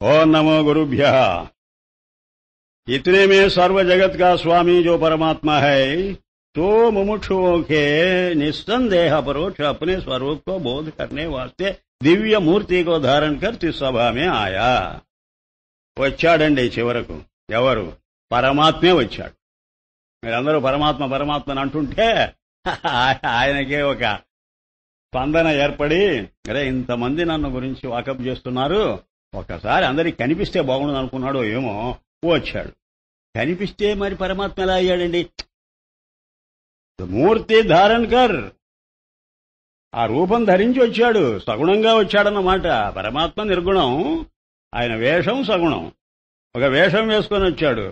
ओम नमो गुरुभ्यः। इतने में सर्व जगत का स्वामी जो परमात्मा है, तो मुमुक्षुओं के निस्संदेह परोक्ष अपने स्वरूप को बोध करने वास्ते दिव्य मूर्ति को धारण कर इस सभा में आया। వచ్చాడండి చివరకు ఎవరు? పరమాత్మే వచ్చాడు. మీరందరూ పరమాత్మ పరమాత్మ అని అంటుంటే ఆయనకే ఒక స్పందన ఏర్పడి, అరే ఇంతమంది నన్ను గురించి వాకప్ చేస్తున్నారు, ఒక్కసారి అందరికి కనిపిస్తే బాగుండదు అనుకున్నాడో ఏమో, వచ్చాడు. కనిపిస్తే మరి పరమాత్మ ఎలా అయ్యాడండి? మూర్తి ధారణకర్, ఆ రూపం ధరించి వచ్చాడు, సగుణంగా వచ్చాడన్నమాట. పరమాత్మ నిర్గుణం, ఆయన వేషం సగుణం. ఒక వేషం వేసుకొని వచ్చాడు.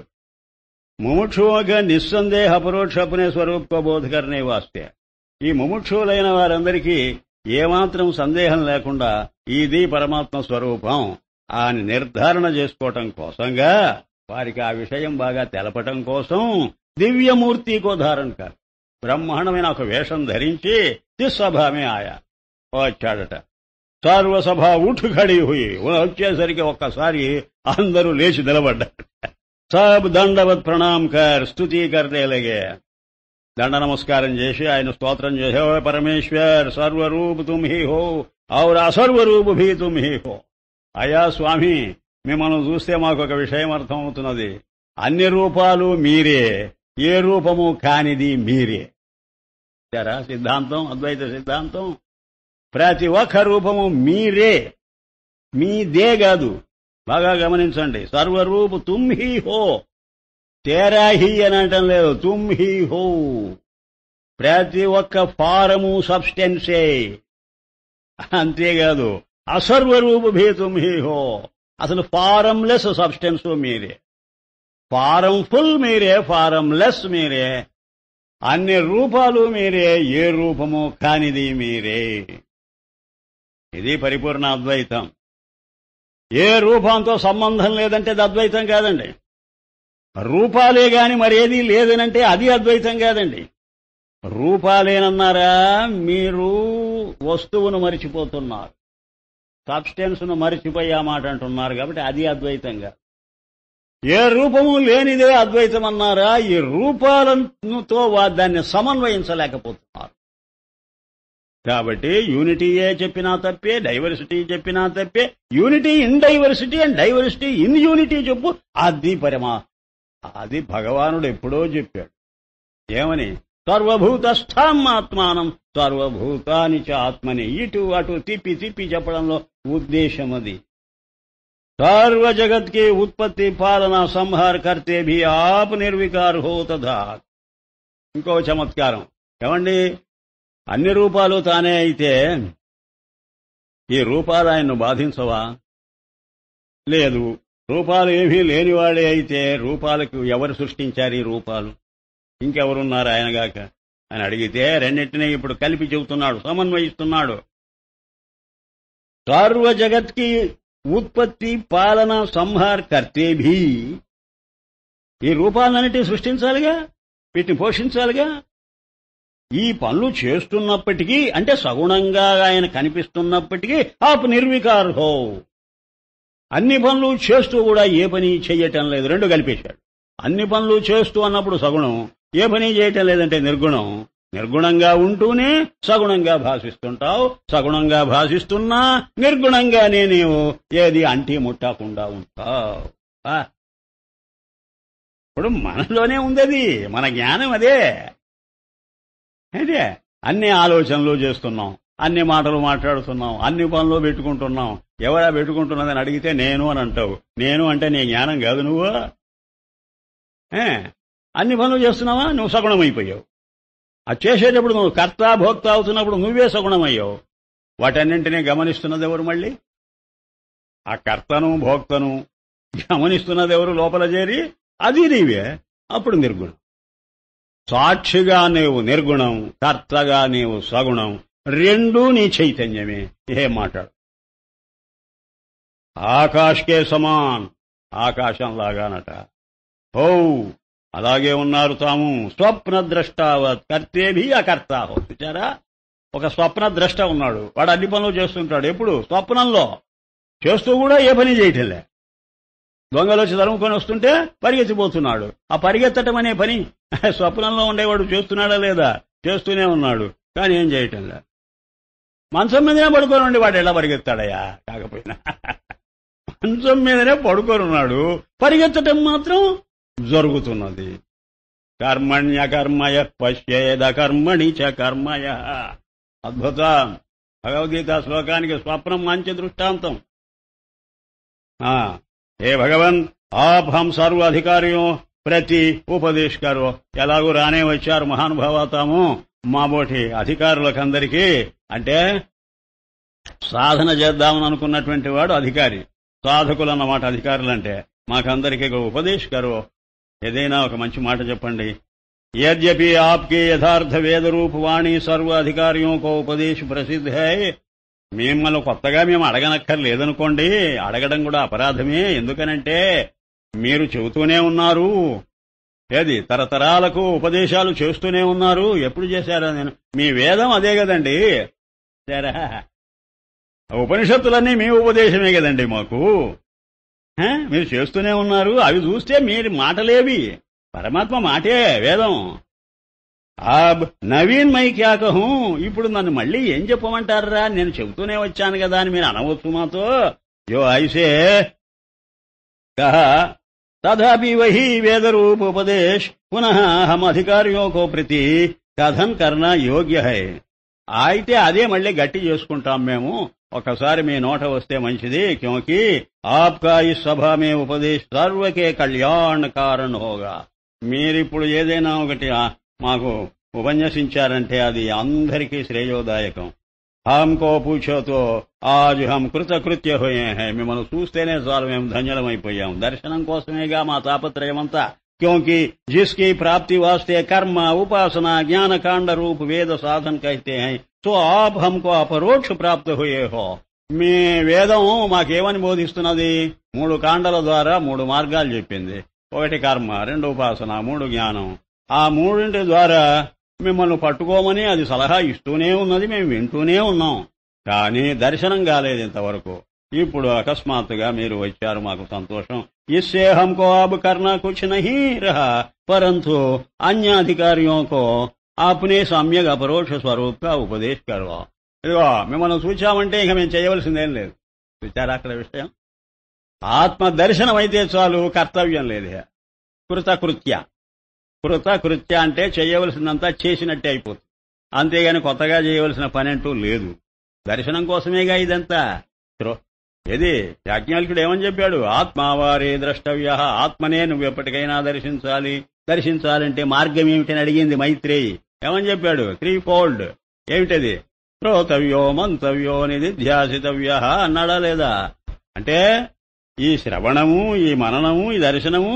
ముముక్షువుగా నిస్సందేహ అపరోక్ష అపనే స్వరూప్ కో బోధ కర్నే వాస్తే, ఈ ముముక్షువులైన వారందరికీ ఏమాత్రం సందేహం లేకుండా ఇది పరమాత్మ స్వరూపం అని నిర్ధారణ చేసుకోవటం కోసంగా, వారికి ఆ విషయం బాగా తెలపటం కోసం దివ్యమూర్తి కో ధారణ కర్, బ్రహ్మాండమైన ఒక వేషం ధరించి సభామే ఆయా వచ్చాడట. సర్వసభ ఉఠ్ ఖడి హుయి, వచ్చేసరికి ఒక్కసారి అందరూ లేచి నిలబడ్డారు. సబ్ దండవత్ ప్రణామ్ కర్ స్తుతి కర్నే లగే, దండ నమస్కారం చేసి ఆయన స్తోత్రం చేసి, ఓ పరమేశ్వర్ సర్వరూప్ తుమ్ హీ హో ఔర్ అసర్వరూప్ భీ తుమ్ హీ హో. అయ్యా స్వామి, మిమ్మల్ని చూస్తే మాకు ఒక విషయం అర్థమవుతున్నది, అన్ని రూపాలు మీరే, ఏ రూపము కానిది మీరే. సిద్ధాంతం, అద్వైత సిద్ధాంతం. ప్రతి ఒక్క రూపము మీరే, మీదే కాదు. బాగా గమనించండి. సర్వరూపు తుమ్ హీ హో, తేరా హీ అని అనటం లేదు, తుమ్ హీ హో. ప్రతి ఒక్క ఫారము సబ్స్టెన్సే, అంతేకాదు అసర్వరూపు భీ తుమ్ హీ హో. అసలు ఫారంలెస్ సబ్స్టెన్స్ మీరే, ఫారం ఫుల్ మీరే, ఫారం లెస్ మీరే, అన్ని రూపాలు మీరే, ఏ రూపము కానిది మీరే. ఇది పరిపూర్ణ అద్వైతం. ఏ రూపంతో సంబంధం లేదంటే అది అద్వైతం కాదండి. రూపాలే గాని మరేదీ లేదనంటే అది అద్వైతం కాదండి. రూపాలేనన్నారా, మీరు వస్తువును మరిచిపోతున్నారు, సబ్స్టెన్స్ ను మరిచిపోయా మాట అంటున్నారు, కాబట్టి అది అద్వైతంగా. ఏ రూపము లేనిదే అద్వైతం అన్నారా, ఈ రూపాలతో దాన్ని సమన్వయించలేకపోతున్నారు. కాబట్టి యూనిటీయే చెప్పినా తప్పే, డైవర్సిటీ చెప్పినా తప్పే. Unity in diversity and diversity in unity చెప్పు, అది భగవానుడు ఎప్పుడో చెప్పాడు. ఏమని? సర్వభూతస్థాం ఆత్మానం సర్వభూతాని చ ఆత్మని. ఇటు అటు తిప్పి తిప్పి చెప్పడంలో ఉద్దేశం అది. सर्व जगत की उत्पत्ति पालना संहार करते भी आप निर्विकार हो तथा. ఇంకో చమత్కారం ఏమండి, అన్ని రూపాలు తానే అయితే ఈ రూపాలు ఆయన్ను బాధించవా? లేదు. రూపాలు ఏమీ లేనివాడే అయితే రూపాలకు ఎవరు సృష్టించారు ఈ రూపాలు? ఇంకెవరున్నారు ఆయనగాక అని అడిగితే రెండింటినీ ఇప్పుడు కలిపి చెబుతున్నాడు, సమన్వయిస్తున్నాడు. సర్వ జగత్కి ఉత్పత్తి పాలన సంహార్ కర్తే భీ, ఈ రూపాలన్నిటినీ సృష్టించాలిగా, వీటిని పోషించాలిగా. ఈ పనులు చేస్తున్నప్పటికీ, అంటే సగుణంగా ఆయన కనిపిస్తున్నప్పటికీ ఆప్ నిర్వికార్ హో, అన్ని పనులు చేస్తూ కూడా ఏ పని చెయ్యటం లేదు. రెండు కలిపేశాడు. అన్ని పనులు చేస్తూ అన్నప్పుడు సగుణం, ఏ పని చేయటం లేదంటే నిర్గుణం. నిర్గుణంగా ఉంటూనే సగుణంగా భాషిస్తుంటావు, సగుణంగా భాషిస్తున్నా నిర్గుణంగానే నీవు ఏది అంటి ముట్టకుండా ఉంటావు. ఇప్పుడు మనలోనే ఉందది, మన జ్ఞానం అదే. అయితే అన్ని ఆలోచనలు చేస్తున్నాం, అన్ని మాటలు మాట్లాడుతున్నాం, అన్ని పనులు పెట్టుకుంటున్నాం. ఎవరా పెట్టుకుంటున్నదని అడిగితే నేను అని అంటావు. నేను అంటే నీ జ్ఞానం కాదు. నువ్వు అన్ని పనులు చేస్తున్నావా, నువ్వు సగుణమైపోయావు. అది చేసేటప్పుడు నువ్వు కర్త భోక్త అవుతున్నప్పుడు నువ్వే సగుణమయ్యావు. వాటన్నింటినీ గమనిస్తున్నది ఎవరు? మళ్ళీ ఆ కర్తను భోక్తను గమనిస్తున్నది ఎవరు? లోపల చేరి అది నీవే. అప్పుడు నిర్గుణం. సాక్షిగా నీవు నిర్గుణం, కర్తగా నీవు సగుణం, రెండూ నీ చైతన్యమే. ఏం మాట్లాడు? ఆకాశకే సమాన్, ఆకాశంలాగానట. ఓ అలాగే ఉన్నారు తాము. స్వప్న ద్రష్టావత్ కర్తేభి అకర్త హో. చూచారా, ఒక స్వప్న ద్రష్ట ఉన్నాడు, వాడు అన్ని పనులు చేస్తుంటాడు. ఎప్పుడు? స్వప్నంలో చేస్తూ కూడా ఏ పని చేయటంలే. దొంగలు వచ్చి తరుముకొని వస్తుంటే పరిగెత్తిపోతున్నాడు. ఆ పరిగెత్తటం అనే పని స్వప్నంలో ఉండేవాడు చేస్తున్నాడా లేదా? చేస్తూనే ఉన్నాడు. కానీ ఏం చేయటంలా. మంచం మీదనే పడుకొని ఉండి వాడు ఎలా పరిగెత్తాడయ్యా? కాకపోయినా మంచం మీదనే పడుకొని ఉన్నాడు, పరిగెత్తటం మాత్రం జరుగుతున్నది. కర్మణ్యకర్మయ పశ్యేద కర్మణి చ కర్మయ. అద్భుతం. భగవద్గీత శ్లోకానికి స్వప్నం మంచి దృష్టాంతం. हे भगवान आप हम सर्व अधिकारियों ప్రతి ఉపదేశ్ గారు ఎలాగూ రానే వచ్చారు మహానుభావతాము మా బోటి అధికారులకందరికీ. అంటే సాధన చేద్దామని అనుకున్నటువంటి వాడు అధికారి, సాధకులు అన్నమాట అధికారులంటే. మాకందరికీ ఉపదేశ్ గారు ఏదైనా ఒక మంచి మాట చెప్పండి. యద్యపి ఆప్కి యథార్థ వేద రూప వాణి సర్వ అధికారియోं को ఉపదేశ ప్రసిద్ధ హై. మిమ్మల్ని కొత్తగా మేము అడగనక్కర్లేదనుకోండి, అడగడం కూడా అపరాధమే. ఎందుకనంటే మీరు చెబుతూనే ఉన్నారు, ఏది తరతరాలకు ఉపదేశాలు చేస్తూనే ఉన్నారు. ఎప్పుడు చేశారా? నేను మీ వేదం అదే కదండి. సరే, ఉపనిషత్తులన్నీ మీ ఉపదేశమే కదండి మాకు. మీరు చేస్తూనే ఉన్నారు. అవి చూస్తే మీరు మాటలేవి, పరమాత్మ మాటే వేదం. అబ్ నవీన్ మై క్యా కహూ. ఇప్పుడు నన్ను మళ్ళీ ఏం చెప్పమంటారా? నేను చెబుతూనే వచ్చాను కదా అని మీరు అనవచ్చు మాతో. జో ఐసే కహా తథాపి వహీ వేద రూప ఉపదేశ్ పునః హమ్ అధికారియోं को ప్రతి కథన్ కర్ణ యోగ్య హై. అయితే అదే మళ్ళీ గట్టి చేసుకుంటాం మేము. ఒకసారి మీ నోట వస్తే మంచిది. క్యోంకి ఆప్కా ఈ సభా మే ఉపదేశ్ సర్వకే కళ్యాణ కారణ్ హోగా. మీరిప్పుడు ఏదైనా ఒకటి మాకు ఉపన్యసించారంటే అది అందరికీ శ్రేయోదాయకం. హమ్కో పూఛోతో ఆజ్ హమ్ కృతకృత్య హోయే హై. మిమ్మల్ని చూస్తేనే చాలు మేము ధన్యులమైపోయాం. దర్శనం కోసమేగా మా తాపత్రయమంతా. క్యోంకి జిస్కి ప్రాప్తి వాస్తే కర్మ ఉపాసనా జ్ఞానకాండ రూప వేద సాధన కహతే హై. సో ఆప్ హమ్కో అపరోక్ష ప్రాప్త హోయే హో. మీ వేదం మాకేమని బోధిస్తున్నది? 3 కాండల ద్వారా 3 మార్గాలు చెప్పింది. 1 కర్మ, 2 ఉపాసన, 3 జ్ఞానం. ఆ 3 ద్వారా మిమ్మల్ని పట్టుకోమని అది సలహా ఇస్తూనే ఉన్నది. మేము వింటూనే ఉన్నాం. కానీ దర్శనం కాలేదు ఇంతవరకు. ఇప్పుడు అకస్మాత్తుగా మీరు వచ్చారు, మాకు సంతోషం. ఇస్సే హమ్కో అబ్ కర్నా కుచ్ నహీ రహా పరంతు అన్యాధికారియోं को आपने సమ్యక్ అపరోక్ష స్వరూప్ కా ఉపదేశ్ కరో. ఇదిగో మిమ్మల్ని చూచామంటే ఇక మేము చేయవలసిందేం లేదు. చూచారా అక్కడ విషయం? ఆత్మ దర్శనం అయితే చాలు, కర్తవ్యం లేదు. కృతకృత్య. కృతకృత్య అంటే చేయవలసిందంతా చేసినట్టే అయిపోతుంది. అంతేగాని కొత్తగా చేయవలసిన పని అంటూ లేదు. దర్శనం కోసమేగా ఇదంతా. ఏది యాజ్ఞవల్క్యుడు ఏమని చెప్పాడు? ఆత్మావారే ద్రష్టవ్య. ఆత్మనే నువ్వు ఎప్పటికైనా దర్శించాలి. దర్శించాలంటే మార్గం ఏమిటని అడిగింది మైత్రేయి. ఏమని చెప్పాడు? 3 fold. ఏమిటది? శ్రోతవ్యో మంతవ్యో నిధిధ్యాసితవ్య అన్నాడా లేదా? అంటే ఈ శ్రవణము, ఈ మననము, ఈ దర్శనము,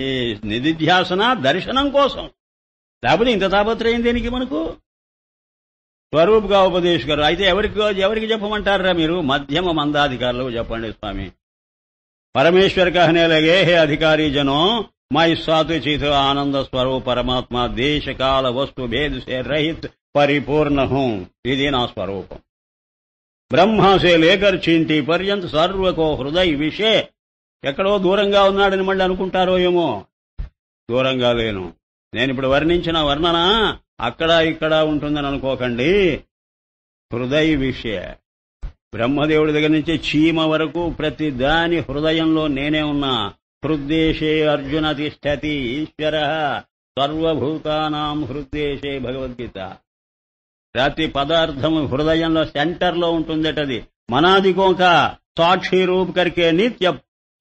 ఈ నిధిధ్యాసన దర్శనం కోసం. లేకపోతే ఇంత తాపత్రయం దేనికి మనకు? స్వరూపుగా ఉపదేశకరు. అయితే ఎవరికి చెప్పమంటారా మీరు? మధ్యమ మందాధికారులు చెప్పండి స్వామి. పరమేశ్వర్ కహనే లగే హే అధికారీ జనో మై సాతు చిత్ ఆనంద స్వరూప్ పరమాత్మ దేశ కాల వస్తు భేద సే రహిత్ పరిపూర్ణ హూ. ఇది నా స్వరూపం. బ్రహ్మ సే లేకర్ చీంటి పర్యంత సర్వకో హృదయ విషే. ఎక్కడో దూరంగా ఉన్నాడని మళ్ళీ అనుకుంటారో ఏమో. దూరంగా లేను. నేనిప్పుడు వర్ణించిన వర్ణన అక్కడ ఇక్కడ ఉంటుందని అనుకోకండి. హృదయ విషయ. బ్రహ్మదేవుడి దగ్గర నుంచి చీమ వరకు ప్రతి దాని హృదయంలో నేనే ఉన్నా. హృద్దేశే అర్జున తిష్టతి ఈశ్వర సర్వభూతానాం హృద్దేశే. భగవద్గీత. ప్రతి పదార్థం హృదయంలో సెంటర్లో ఉంటుందటది. మనాదికోక సాక్షి రూప్ కరికే నిత్య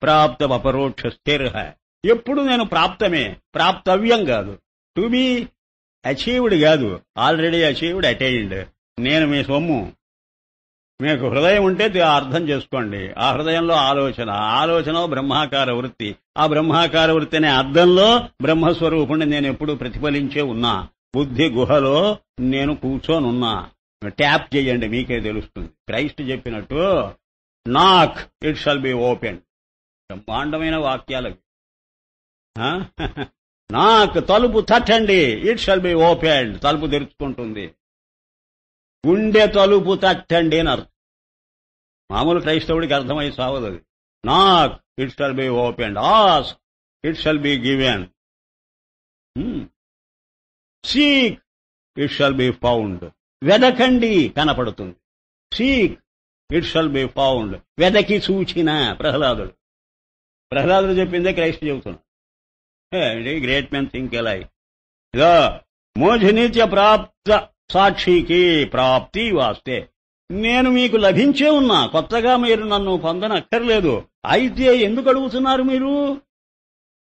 ప్రాప్త అపరోక్ష స్థిర. ఎప్పుడు నేను ప్రాప్తమే, ప్రాప్తవ్యం కాదు. టు బి అచీవ్డ్ కాదు, ఆల్రెడీ అచీవ్డ్, అటైన్డ్. నేను మీ సొమ్ము. మీకు హృదయం ఉంటే అర్థం చేసుకోండి. ఆ హృదయంలో ఆలోచన బ్రహ్మాకార వృత్తి. ఆ బ్రహ్మాకార వృత్తి అనే అర్థంలో బ్రహ్మస్వరూపుణ్ణి నేను ఎప్పుడు ప్రతిఫలించే ఉన్నా. బుద్ధి గుహలో నేను కూర్చోనున్నా. ట్యాప్ చేయండి, మీకే తెలుస్తుంది. క్రైస్ట్ చెప్పినట్టు నాక్ ఇట్ షల్ బి ఓపెన్. బ్రహ్మాండమైన వాక్యాలవి. నాక్ తలుపు తట్టండి, ఇట్ షల్ బి ఓపెన్. తలుపు తెరుచుకుంటుంది. గుండె తలుపు తట్టండి అని అర్థం. మామూలు క్రైస్తవుడికి అర్థమై సావదు అది. Knock it shall be opened. Ask, it shall be given. Seek, it shall be found. వెదకండి, కనపడుతుంది. Seek, it shall be found. వెదకి సూచిన ప్రహ్లాదుడు. ప్రహ్లాదుడు చెప్పిందే క్రైస్తు చెబుతున్నాడు. Great men think alike. ఇదో మోజ నిత్య ప్రాప్త సాక్షికి ప్రాప్తి వాస్తే, నేను మీకు లభించే ఉన్నా, కొత్తగా మీరు నన్ను పొందనక్కర్లేదు. అయితే ఎందుకు అడుగుతున్నారు మీరు?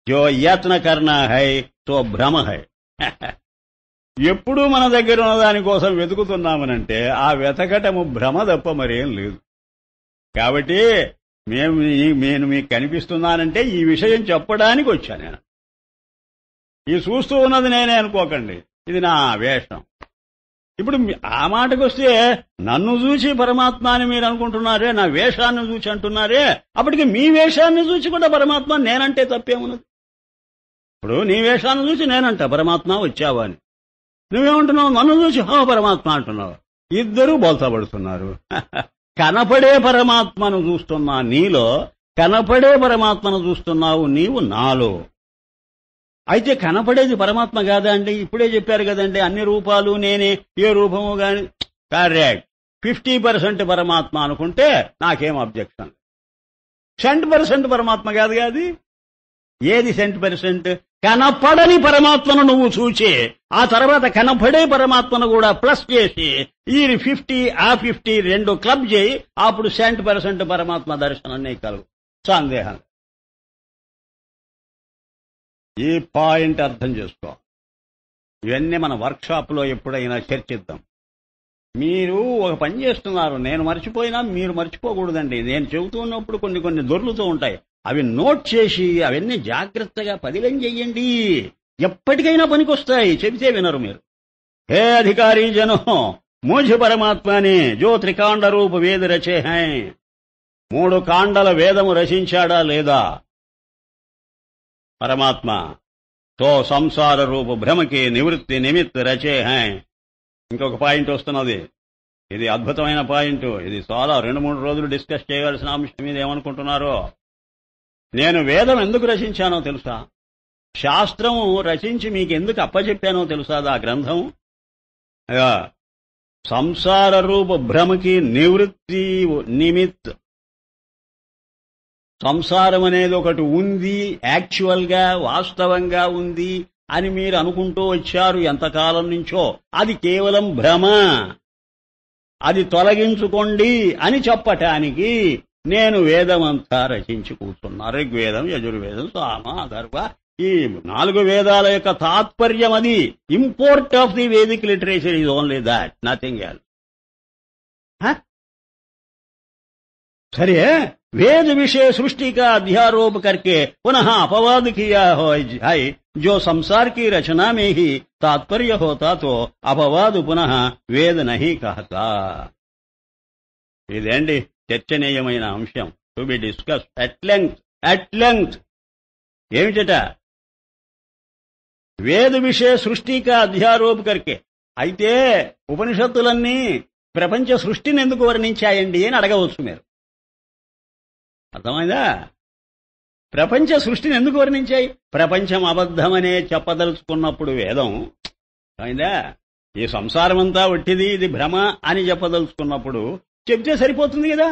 జో యత్న కర్ణ హై తో భ్రమ హై. ఎప్పుడూ మన దగ్గర ఉన్న దానికోసం వెతుకుతున్నామనంటే ఆ వెతకటము భ్రమ తప్ప మరేం లేదు. కాబట్టి నేను మీకు కనిపిస్తున్నానంటే ఈ విషయం చెప్పడానికి వచ్చాను. నేను ఈ చూస్తూ ఉన్నది నేనే అనుకోకండి, ఇది నా వేషం. ఇప్పుడు ఆ మాటకు వస్తే నన్ను చూసి పరమాత్మ అని మీరు అనుకుంటున్నారే, నా వేషాన్ని చూసి అంటున్నారే, అప్పటికి మీ వేషాన్ని చూసి కూడా పరమాత్మ నేనంటే తప్పేమున్నది? ఇప్పుడు నీ వేషాన్ని చూసి నేనంట పరమాత్మ వచ్చావా అని. నువ్వేమంటున్నావు? నన్ను చూసి పరమాత్మ అంటున్నావు. ఇద్దరూ బోల్తపడుతున్నారు. కనపడే పరమాత్మను చూస్తున్నా నీలో, కనపడే పరమాత్మను చూస్తున్నావు నీవు నాలో. అయితే కనపడేది పరమాత్మ కాదా అండి? ఇప్పుడే చెప్పారు కదండి, అన్ని రూపాలు నేనే, ఏ రూపము గాని. కరెక్ట్. 50% పరమాత్మ అనుకుంటే నాకేం అబ్జెక్షన్. 100% పరమాత్మ కాదు కాదు. ఏది 100%? కనపడని పరమాత్మను నువ్వు చూచి ఆ తర్వాత కనపడే పరమాత్మను కూడా ప్లస్ చేసి ఈ 50 ఆ 50 రెండు క్లబ్ చేయి, అప్పుడు 100% పరమాత్మ దర్శనం నీకు కలుగు. సందేహం. ఈ పాయింట్ అర్థం చేసుకో. ఇవన్నీ మన వర్క్షాప్లో ఎప్పుడైనా చర్చిద్దాం. మీరు ఒక పని చేస్తున్నారు, నేను మర్చిపోయినా మీరు మర్చిపోకూడదండి. నేను చెబుతూ ఉన్నప్పుడు కొన్ని దొర్లుతూ ఉంటాయి, అవి నోట్ చేసి అవన్నీ జాగ్రత్తగా పదిలం చెయ్యండి. ఎప్పటికైనా పనికొస్తాయి, చెబితే వినరు మీరు. హే అధికారీ జనో, ముझ పరమాత్మని జో త్రికాండ రూప వేద రచే హై. 3 కాండల వేదము రచించాడా లేదా పరమాత్మ? తో సంసార రూప భ్రమకి నివృత్తి నిమిత్త రచే హై. ఇంకొక పాయింట్ వస్తున్నది, ఇది అద్భుతమైన పాయింట్. ఇది చాలా 2-3 రోజులు డిస్కస్ చేయవలసిన అంశం. మీద ఏమనుకుంటున్నారో, నేను వేదం ఎందుకు రచించానో తెలుసా? శాస్త్రము రచించి మీకు ఎందుకు అప్పచెప్పానో తెలుసా? ఆ గ్రంథం సంసార రూప భ్రమకి నివృత్తి నిమిత్. సంసారం అనేది ఒకటి ఉంది, యాక్చువల్ గా వాస్తవంగా ఉంది అని మీరు అనుకుంటూ వచ్చారు ఎంతకాలం నుంచో. అది కేవలం భ్రమ, అది తొలగించుకోండి అని చెప్పటానికి నేను వేదమంతా రచించి కూర్చున్నా. ఋగ్వేదం, యజుర్వేదం, సామ, అథర్వ, ఈ 4 వేదాల యొక్క తాత్పర్యం అది. Import of the Vedic literature is only that, nothing else. సరే, वेद विषय सृष्टि का अध्यारोप करके पुनः अपवाद किया है जो संसार की रचना में ही तात्पर्य होता तो अपवाद पुनः वेद नहीं कहता. इदेंडी చర్చనీయమైన అంశం, to be discussed at length. ఏమిటట? వేద విషయ సృష్టిక అధ్యారోప కరికే. అయితే ఉపనిషత్తులన్నీ ప్రపంచ సృష్టిని ఎందుకు వర్ణించాయండి అని అడగవచ్చు మీరు. అర్థమైందా? ప్రపంచ సృష్టిని ఎందుకు వర్ణించాయి? ప్రపంచం అబద్ధమనే చెప్పదలుచుకున్నప్పుడు వేదం, అయిందా, ఈ సంసారం అంతా వట్టిది, ఇది భ్రమ అని చెప్పదలుచుకున్నప్పుడు చెప్తే సరిపోతుంది కదా.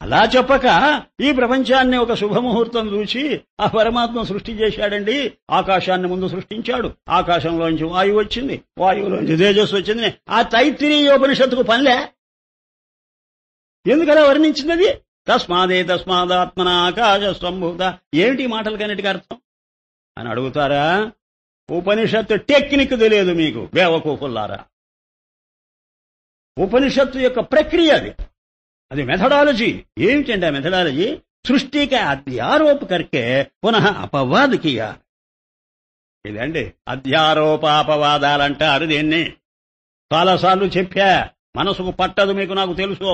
అలా చెప్పక ఈ ప్రపంచాన్ని ఒక శుభముహూర్తం చూసి ఆ పరమాత్మ సృష్టి చేశాడండి. ఆకాశాన్ని ముందు సృష్టించాడు, ఆకాశంలోంచి వాయువు వచ్చింది, వాయువులోంచి తేజస్సు వచ్చింది. ఆ తైత్తిరీయోపనిషత్తుకు పనిలే. ఎందుకలా వర్ణించింది అది? తస్మాదాత్మన ఆకాశ సంభూత. ఏమిటి మాటలకన్నిటికీ అర్థం అని అడుగుతారా? ఉపనిషత్తు టెక్నిక్ తెలియదు మీకు, బేవకూఫుల్లారా. ఉపనిషత్తు యొక్క ప్రక్రియ అది మెథడాలజీ. ఏమిటండి ఆ మెథడాలజీ? సృష్టికి అధ్యారోప కరికే పునః అపవాద్ కియా. ఇదండి అధ్యారోపాపవాదాలంటారు దీన్ని. చాలాసార్లు చెప్పా, మనసుకు పట్టదు మీకు, నాకు తెలుసు.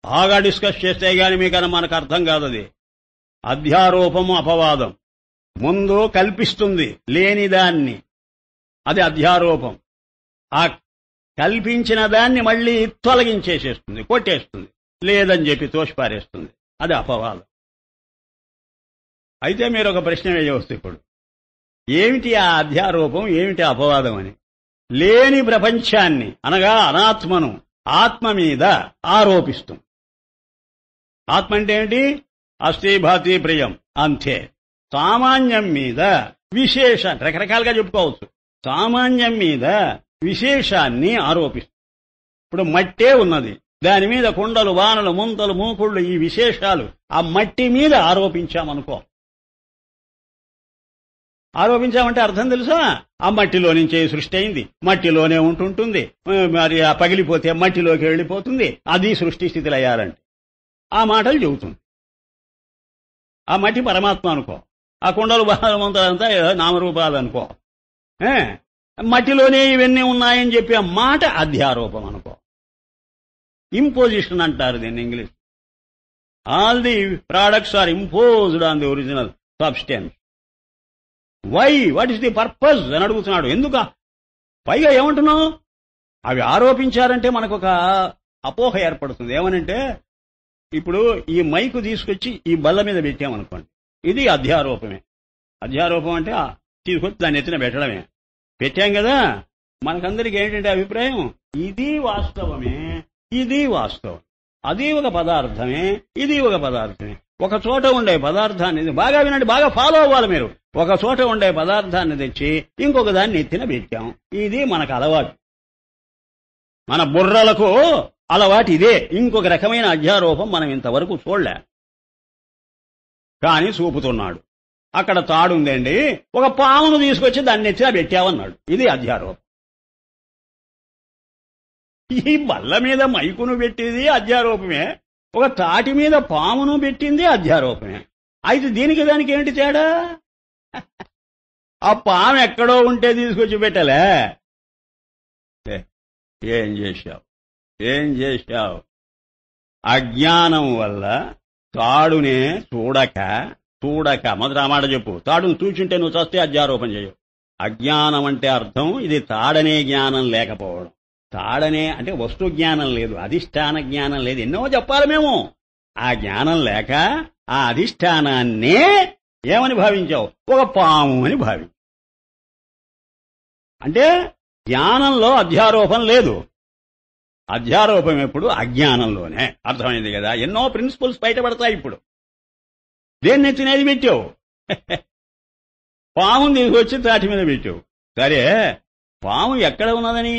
బాగా డిస్కస్ చేస్తే గాని మీకన్నా మనకు అర్థం కాదు. అది అధ్యారోపము, అపవాదం. ముందు కల్పిస్తుంది లేనిదాన్ని, అది అధ్యారోపం. ఆ కల్పించిన దాన్ని మళ్లీ తొలగించేసేస్తుంది, కొట్టేస్తుంది, లేదని చెప్పి తోసిపారేస్తుంది. అది అపవాదం. అయితే మీరు ఒక ప్రశ్న వేయవచ్చు ఇప్పుడు, ఏమిటి ఆ అధ్యారోపం, ఏమిటి అపవాదం అని. లేని ప్రపంచాన్ని అనగా అనాత్మను ఆత్మ మీద ఆరోపిస్తుంది. ఆత్మ అంటే ఏంటి? అస్థి భాతి ప్రియం అంతే. సామాన్యం మీద విశేషాన్ని రకరకాలుగా చెప్పుకోవచ్చు. సామాన్యం మీద విశేషాన్ని ఆరోపిస్తుంది. ఇప్పుడు మట్టే ఉన్నది, దాని మీద కుండలు వానలు ముంతలు మూకుళ్ళు ఈ విశేషాలు ఆ మట్టి మీద ఆరోపించామనుకో. ఆరోపించామంటే అర్థం తెలుసా? ఆ మట్టిలో నుంచే సృష్టి అయింది, మట్టిలోనే ఉంటుంటుంది, మరి ఆ పగిలిపోతే మట్టిలోకి వెళ్ళిపోతుంది, అది సృష్టి స్థితిలో అయ్యారంటే ఆ మాటలు చెబుతుంది. ఆ మట్టి పరమాత్మ అనుకో, ఆ కుండలు బాలంతా నామరూపాలు అనుకో, మట్టిలోనే ఇవన్నీ ఉన్నాయని చెప్పి ఆ మాట అధ్యారోపం అనుకో. ఇంపోజిషన్ అంటారు దీన్ని English. All the products are imposed on the original substance. Why, what is the purpose అని అడుగుతున్నాడు. ఎందుక? పైగా ఏమంటున్నావు? అవి ఆరోపించారంటే మనకొక అపోహ ఏర్పడుతుంది. ఏమనంటే, ఇప్పుడు ఈ మైకు తీసుకొచ్చి ఈ బల్ల మీద పెట్టామనుకోండి, ఇది అధ్యారోపమే. అధ్యారోపం అంటే తీసుకొచ్చి దాన్ని ఎత్తిన పెట్టడమే. పెట్టాం కదా, మనకందరికి ఏంటంటే అభిప్రాయం, ఇది వాస్తవమే, ఇది వాస్తవం, అది ఒక పదార్థమే, ఇది ఒక పదార్థమే. ఒక చోట ఉండే పదార్థాన్ని, బాగా వినండి, బాగా ఫాలో అవ్వాలి మీరు. ఒక చోట ఉండే పదార్థాన్ని తెచ్చి ఇంకొక దాన్ని ఎత్తిన పెట్టాం. ఇది మనకు అలవాటు, మన బుర్రలకు అలవాటు ఇదే. ఇంకొక రకమైన అధ్యారోపం మనం ఇంతవరకు చూడలే. కానీ చూపుతున్నాడు. అక్కడ తాడుందండి, ఒక పామును తీసుకొచ్చి దాన్ని ఎత్తిన పెట్టావన్నాడు. ఇది అధ్యారోపం. ఈ బల్ల మీద మైకును పెట్టేది అధ్యారోపమే, ఒక తాటి మీద పామును పెట్టింది అధ్యారోపమే. అయితే దీనికి దానికి ఏంటి తేడా? ఆ పాము ఎక్కడో ఉంటే తీసుకొచ్చి పెట్టలే. ఏం చేశావు, ఏం చేశావు? అజ్ఞానం వల్ల తాడునే చూడక మొదట ఆ మాట చెప్పు. తాడును చూచుంటే నువ్వు చస్తే అధ్యారోపణ చేయవు. అజ్ఞానం అంటే అర్థం ఇది తాడనే జ్ఞానం లేకపోవడం. తాడనే అంటే వస్తు జ్ఞానం లేదు, అధిష్టాన జ్ఞానం లేదు, ఎన్నో చెప్పాలి మేము. ఆ జ్ఞానం లేక ఆ అధిష్టానాన్నే ఏమని భావించావు? ఒక పాము అని భావి. అంటే జ్ఞానంలో అధ్యారోపం లేదు. అధ్యారోపం ఎప్పుడు? అజ్ఞానంలోనే. అర్థమైంది కదా? ఎన్నో ప్రిన్సిపల్స్ బయటపడతాయి. ఇప్పుడు దేన్ని తినేది పెట్టావు? పాము తీసుకొచ్చి తాటి మీద పెట్టావు. సరే, పాము ఎక్కడ ఉన్నదని?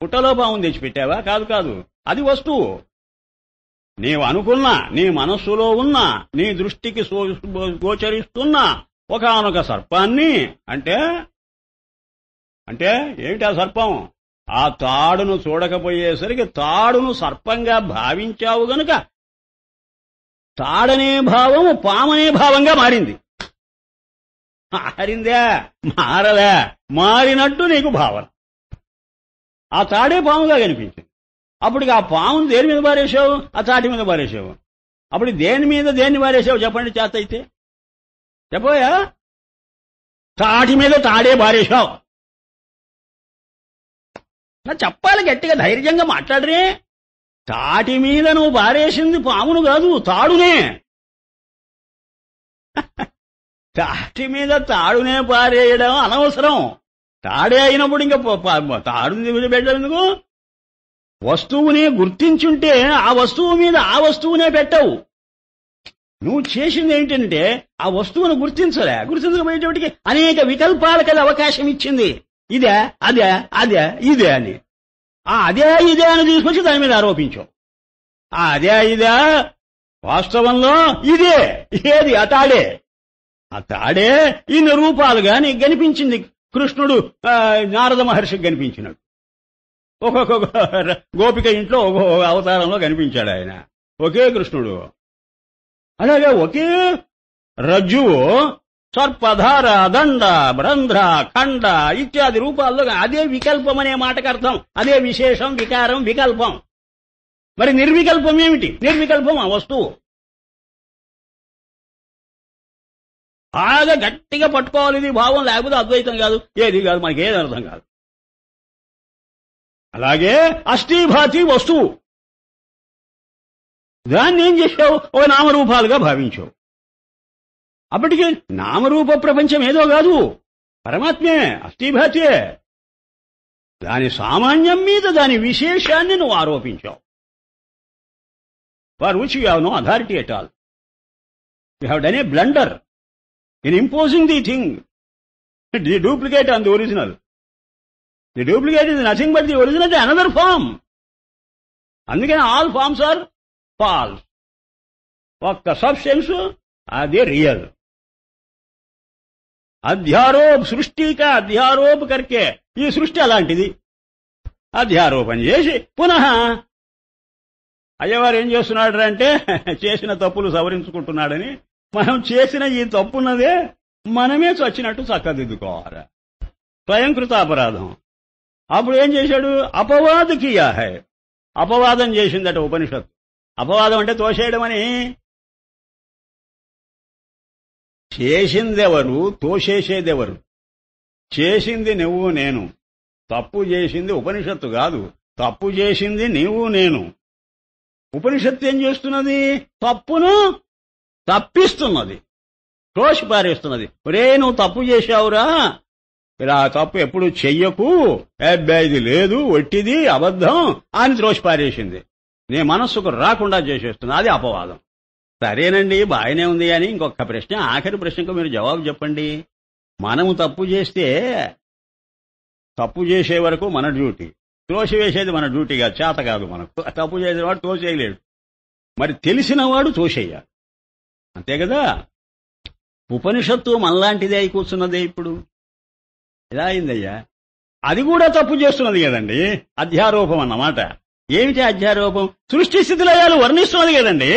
పుట్టలో పాముని తెచ్చిపెట్టావా? కాదు కాదు, అది వస్తువు. నీవు అనుకున్నా, నీ మనస్సులో ఉన్నా, నీ దృష్టికి గోచరిస్తున్న ఒకానొక సర్పాన్ని అంటే ఏమిటి ఆ సర్పం? ఆ తాడును చూడకపోయేసరికి తాడును సర్పంగా భావించావు గనుక తాడనే భావము పామనే భావంగా మారింది. మారిందా? మారలే. మారినట్టు నీకు భావన. ఆ తాడే పాముగా కనిపించింది. అప్పటికి ఆ పామును దేని మీద పారేశావు? ఆ తాటి మీద పారేశావు. అప్పుడు దేన్ని పారేశావు చెప్పండి చేత అయితే? చెప్పోయా? తాటి మీద తాడే పారేశావు. చెప్పాలి, గట్టిగా ధైర్యంగా మాట్లాడరే. తాటి మీద నువ్వు పారేసింది పామును కాదు, తాడునే. తాటి మీద తాడునే పారేయడం అనవసరం. తాడే అయినప్పుడు ఇంకా తాడుని పెట్టడం ఎందుకు? వస్తువునే గుర్తించుంటే ఆ వస్తువు మీద ఆ వస్తువునే పెట్టవు. నువ్వు చేసింది ఏంటంటే ఆ వస్తువును గుర్తించకపోయేటప్పటికి అనేక వికల్పాలకు అవకాశం ఇచ్చింది. ఇదే అదే ఇదే అని. ఆ అదే ఇదే అని తీసుకొచ్చి దాని మీద ఆరోపించావు. ఆ అదే ఇదే వాస్తవంలో ఇదే. ఏది? ఆ తాడే ఇన్ని రూపాలుగా నీకు కనిపించింది. కృష్ణుడు నారద మహర్షికి కనిపించినాడు. ఒక్కొక్క గోపిక ఇంట్లో ఒక్కొక్క అవతారంలో కనిపించాడు ఆయన. ఒకే కృష్ణుడు. అలాగే ఒకే రజ్జువు సర్పధార, దండ, బ్రంధ్ర, ఖండ ఇత్యాది రూపాల్లో అదే వికల్పం అనే మాటకు అర్థం. అదే విశేషం, వికారం, వికల్పం. మరి నిర్వికల్పం ఏమిటి? నిర్వికల్పం ఆ వస్తువు. బాగా గట్టిగా పట్టుకోవాలి ఇది భావం, లేకపోతే అద్వైతం కాదు, ఏది కాదు, మనకి ఏది అర్థం కాదు. అలాగే అస్థిభాతి వస్తువు. దాన్ని ఏం చేశావు? ఓ నామరూపాలుగా భావించావు. అప్పటికి నామరూప ప్రపంచం ఏదో కాదు, పరమాత్మే, అస్థిభాతే. దాని సామాన్యం మీద దాని విశేషాన్ని నువ్వు ఆరోపించావు. For which you have no authority at all. You have done a blunder in imposing the thing, the duplicate on the original. The duplicate is nothing but the original another form. అందుకని all forms are false. ఒక్క substance అది real. అధ్యారోప్ సృష్టిక అధ్యారోప్ కర్కే, ఈ సృష్టి అలాంటిది. అధ్యారోపణ చేసి పునః అయ్యవారు ఏం చేస్తున్నాడు అంటే చేసిన తప్పులు సవరించుకుంటున్నాడని, మనం చేసిన ఈ తప్పున్నదే మనమే చచ్చినట్టు చక్కదిద్దుకోవాలి. స్వయంకృత అపరాధం. అప్పుడు ఏం చేశాడు? అపవాద కియా హై, అపవాదం చేసిందట ఉపనిషత్తు. అపవాదం అంటే తోసేయడం అని. చేసిందెవరు, తోసేసేదెవరు? చేసింది నువ్వు నేను, తప్పు చేసింది ఉపనిషత్తు కాదు, తప్పు చేసింది నీవు నేను. ఉపనిషత్తు ఏం చేస్తున్నది? తప్పును తప్పిస్తున్నది, తోసి పారేస్తున్నది. ఒరే నువ్వు తప్పు చేశావురా, ఇలా తప్పు ఎప్పుడు చెయ్యకు, ఇది లేదు, ఒట్టిది, అబద్ధం అని త్రోసి పారేసింది. నీ మనస్సుకు రాకుండా చేసేస్తుంది. అది అపవాదం. సరేనండి, బాగానే ఉంది. అని ఇంకొక ప్రశ్న, ఆఖరి ప్రశ్నకు మీరు జవాబు చెప్పండి. మనము తప్పు చేస్తే తప్పు చేసే వరకు మన డ్యూటీ, తోసివేసేది మన డ్యూటీ కాదు, చేత కాదు మనకు. తప్పు చేసేవాడు తోసేయలేడు, మరి తెలిసినవాడు తోసేయాలి, అంతే కదా. ఉపనిషత్తు మనలాంటిదే అయి కూర్చున్నదే. ఇప్పుడు ఎలా అయిందయ్యా? అది కూడా తప్పు చేస్తున్నది కదండి, అధ్యారోపం అన్నమాట. ఏమిటి అధ్యారోపం? సృష్టి స్థితిలయాలు వర్ణిస్తున్నది కదండి,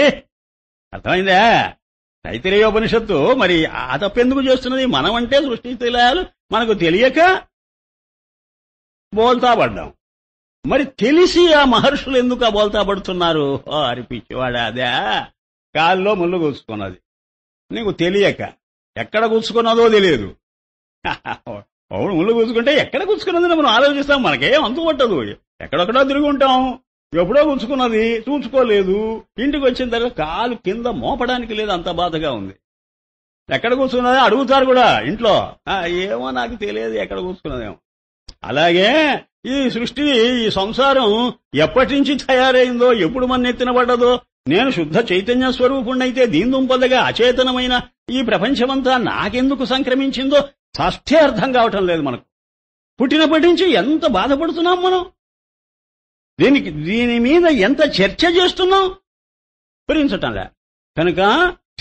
అర్థమైందా? తైత్తిరేయోపనిషత్తు మరి ఆ తప్పెందుకు చేస్తున్నది? మనమంటే సృష్టి స్థితిలయాలు మనకు తెలియక బోల్తా పడ్డాం. మరి తెలిసి ఆ మహర్షులు ఎందుకు ఆ బోల్తా పడుతున్నారు? అరిపించేవాడు అదే, కాల్లో ముళ్ళు కూర్చుకున్నది, నీకు తెలియక. ఎక్కడ కూర్చుకున్నదో తెలియదు. అవును, ముళ్ళు కూర్చుకుంటే ఎక్కడ కూర్చుకున్నది మనం ఆలోచిస్తాం, మనకేం అంతు పట్టదు. ఎక్కడెక్కడో తిరిగి ఉంటాం, ఎప్పుడో కూర్చుకున్నది చూసుకోలేదు. ఇంటికి వచ్చిన తర్వాత కాలు కింద మోపడానికి లేదు, అంత బాధగా ఉంది. ఎక్కడ కూర్చున్నది అడుగుతారు కూడా ఇంట్లో, ఏమో నాకు తెలియదు ఎక్కడ కూర్చున్నదేమో. అలాగే ఈ సృష్టి, ఈ సంసారం ఎప్పటి నుంచి తయారైందో, ఎప్పుడు మన ఎత్తిన పడ్డదో. నేను శుద్ధ చైతన్య స్వరూపుణ్ణైతే దీని దుంపదగా అచేతనమైన ఈ ప్రపంచమంతా నాకెందుకు సంక్రమించిందో సష్టే అర్థం కావటం లేదు మనకు. పుట్టినప్పటి నుంచి ఎంత బాధపడుతున్నాం మనం, దీని మీద ఎంత చర్చ చేస్తున్నాం, భరించటంలే. కనుక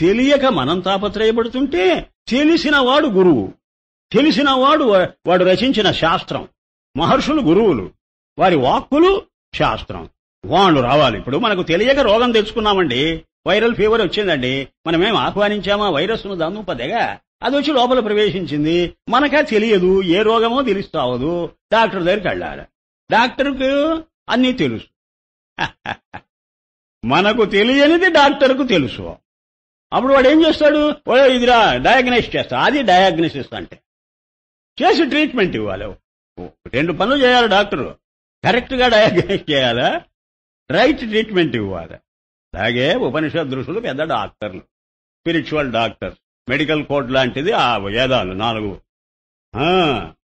తెలియక మనం తాపత్రయపడుతుంటే తెలిసిన వాడు గురువు, తెలిసిన వాడు రచించిన శాస్త్రం, మహర్షులు గురువులు, వారి వాక్కులు శాస్త్రం, వాళ్ళు రావాలి. ఇప్పుడు మనకు తెలియక రోగం తెచ్చుకున్నామండి, వైరల్ ఫీవర్ వచ్చిందండి, మనమేం ఆహ్వానించామా వైరస్ను? దాన్నుపదగా అది వచ్చి లోపల ప్రవేశించింది, మనకా తెలియదు, ఏ రోగమో తెలుస్తావదు. డాక్టర్ దగ్గరికి వెళ్ళాలి, డాక్టర్కు అన్నీ తెలుసు. మనకు తెలియనిది డాక్టర్కు తెలుసు. అప్పుడు వాడు ఏం చేస్తాడు? ఇదిరా డయాగ్నైజ్ చేస్తా. అది డయాగ్నోసిస్ అంటే చేసి ట్రీట్మెంట్ ఇవ్వాలి. రెండు పనులు చేయాలి డాక్టరు, కరెక్ట్ గా డయాగ్నైజ్ చేయాలా, రైట్ ట్రీట్మెంట్ ఇవ్వాలి. అలాగే ఉపనిషత్ ఋషులు పెద్ద డాక్టర్లు, స్పిరిచువల్ డాక్టర్స్. మెడికల్ కోడ్ లాంటిది ఆ వేదాలు 4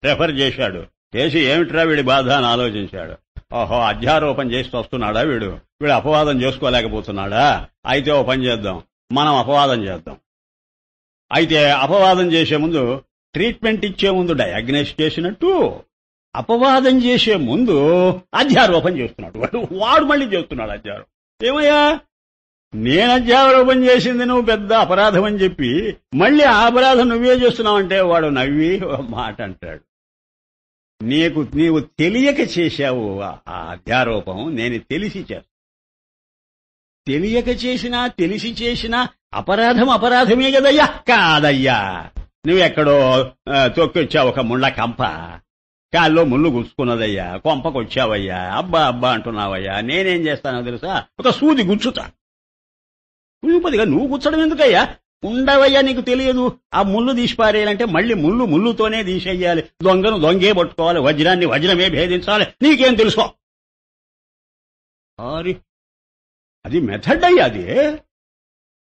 రెఫర్ చేశాడు. చేసి ఏమిట్రా వీడి బాధ అని ఆలోచించాడు. ఓహో, అధ్యారోపణ చేసి వస్తున్నాడా వీడు అపవాదం చేసుకోలేకపోతున్నాడా? అయితే ఓ పని చేద్దాం, మనం అపవాదం చేద్దాం. అయితే అపవాదం చేసే ముందు, ట్రీట్మెంట్ ఇచ్చే ముందు డయాగ్నోస్ చేసినట్టు, అపవాదం చేసే ముందు అధ్యారోపణ చేస్తున్నాడు వాడు మళ్ళీ చేస్తున్నాడు అధ్యారోపణ. ఏమయ్యా, నేను అధ్యారోపణ చేసింది నువ్వు పెద్ద అపరాధం అని చెప్పి మళ్ళీ ఆ అపరాధం నువ్వే చేస్తున్నావంటే వాడు నవ్వి మాట అంటాడు, నీవు తెలియక చేశావు ఆ అధ్యారోపం, నేను తెలిసి చేస్తా. తెలియక చేసినా తెలిసి చేసినా అపరాధమే కదయ్యా. కాదయ్యా, నువ్వెక్కడో తొక్కొచ్చావు ఒక ముళ్ళ కంప, కాల్లో ముళ్ళు గుచ్చుకున్నదయ్యా, కొంపకొచ్చావయ్యా, అబ్బా అంటున్నావయ్యా. నేనేం చేస్తానో తెలుసా? ఒక సూది గుచ్చుతా. ఉదిపదిగా నువ్వు గుచ్చడం ఎందుకయ్యా? ఉండవయ్యా, నీకు తెలియదు. ఆ ముళ్ళు తీసిపారేయాలంటే మళ్ళీ ముళ్ళుతోనే తీసేయాలి. దొంగను దొంగే పట్టుకోవాలి, వజ్రాన్ని వజ్రమే భేదించాలి. నీకేం తెలుసో? అది మెథడ్ అయ్యి. అది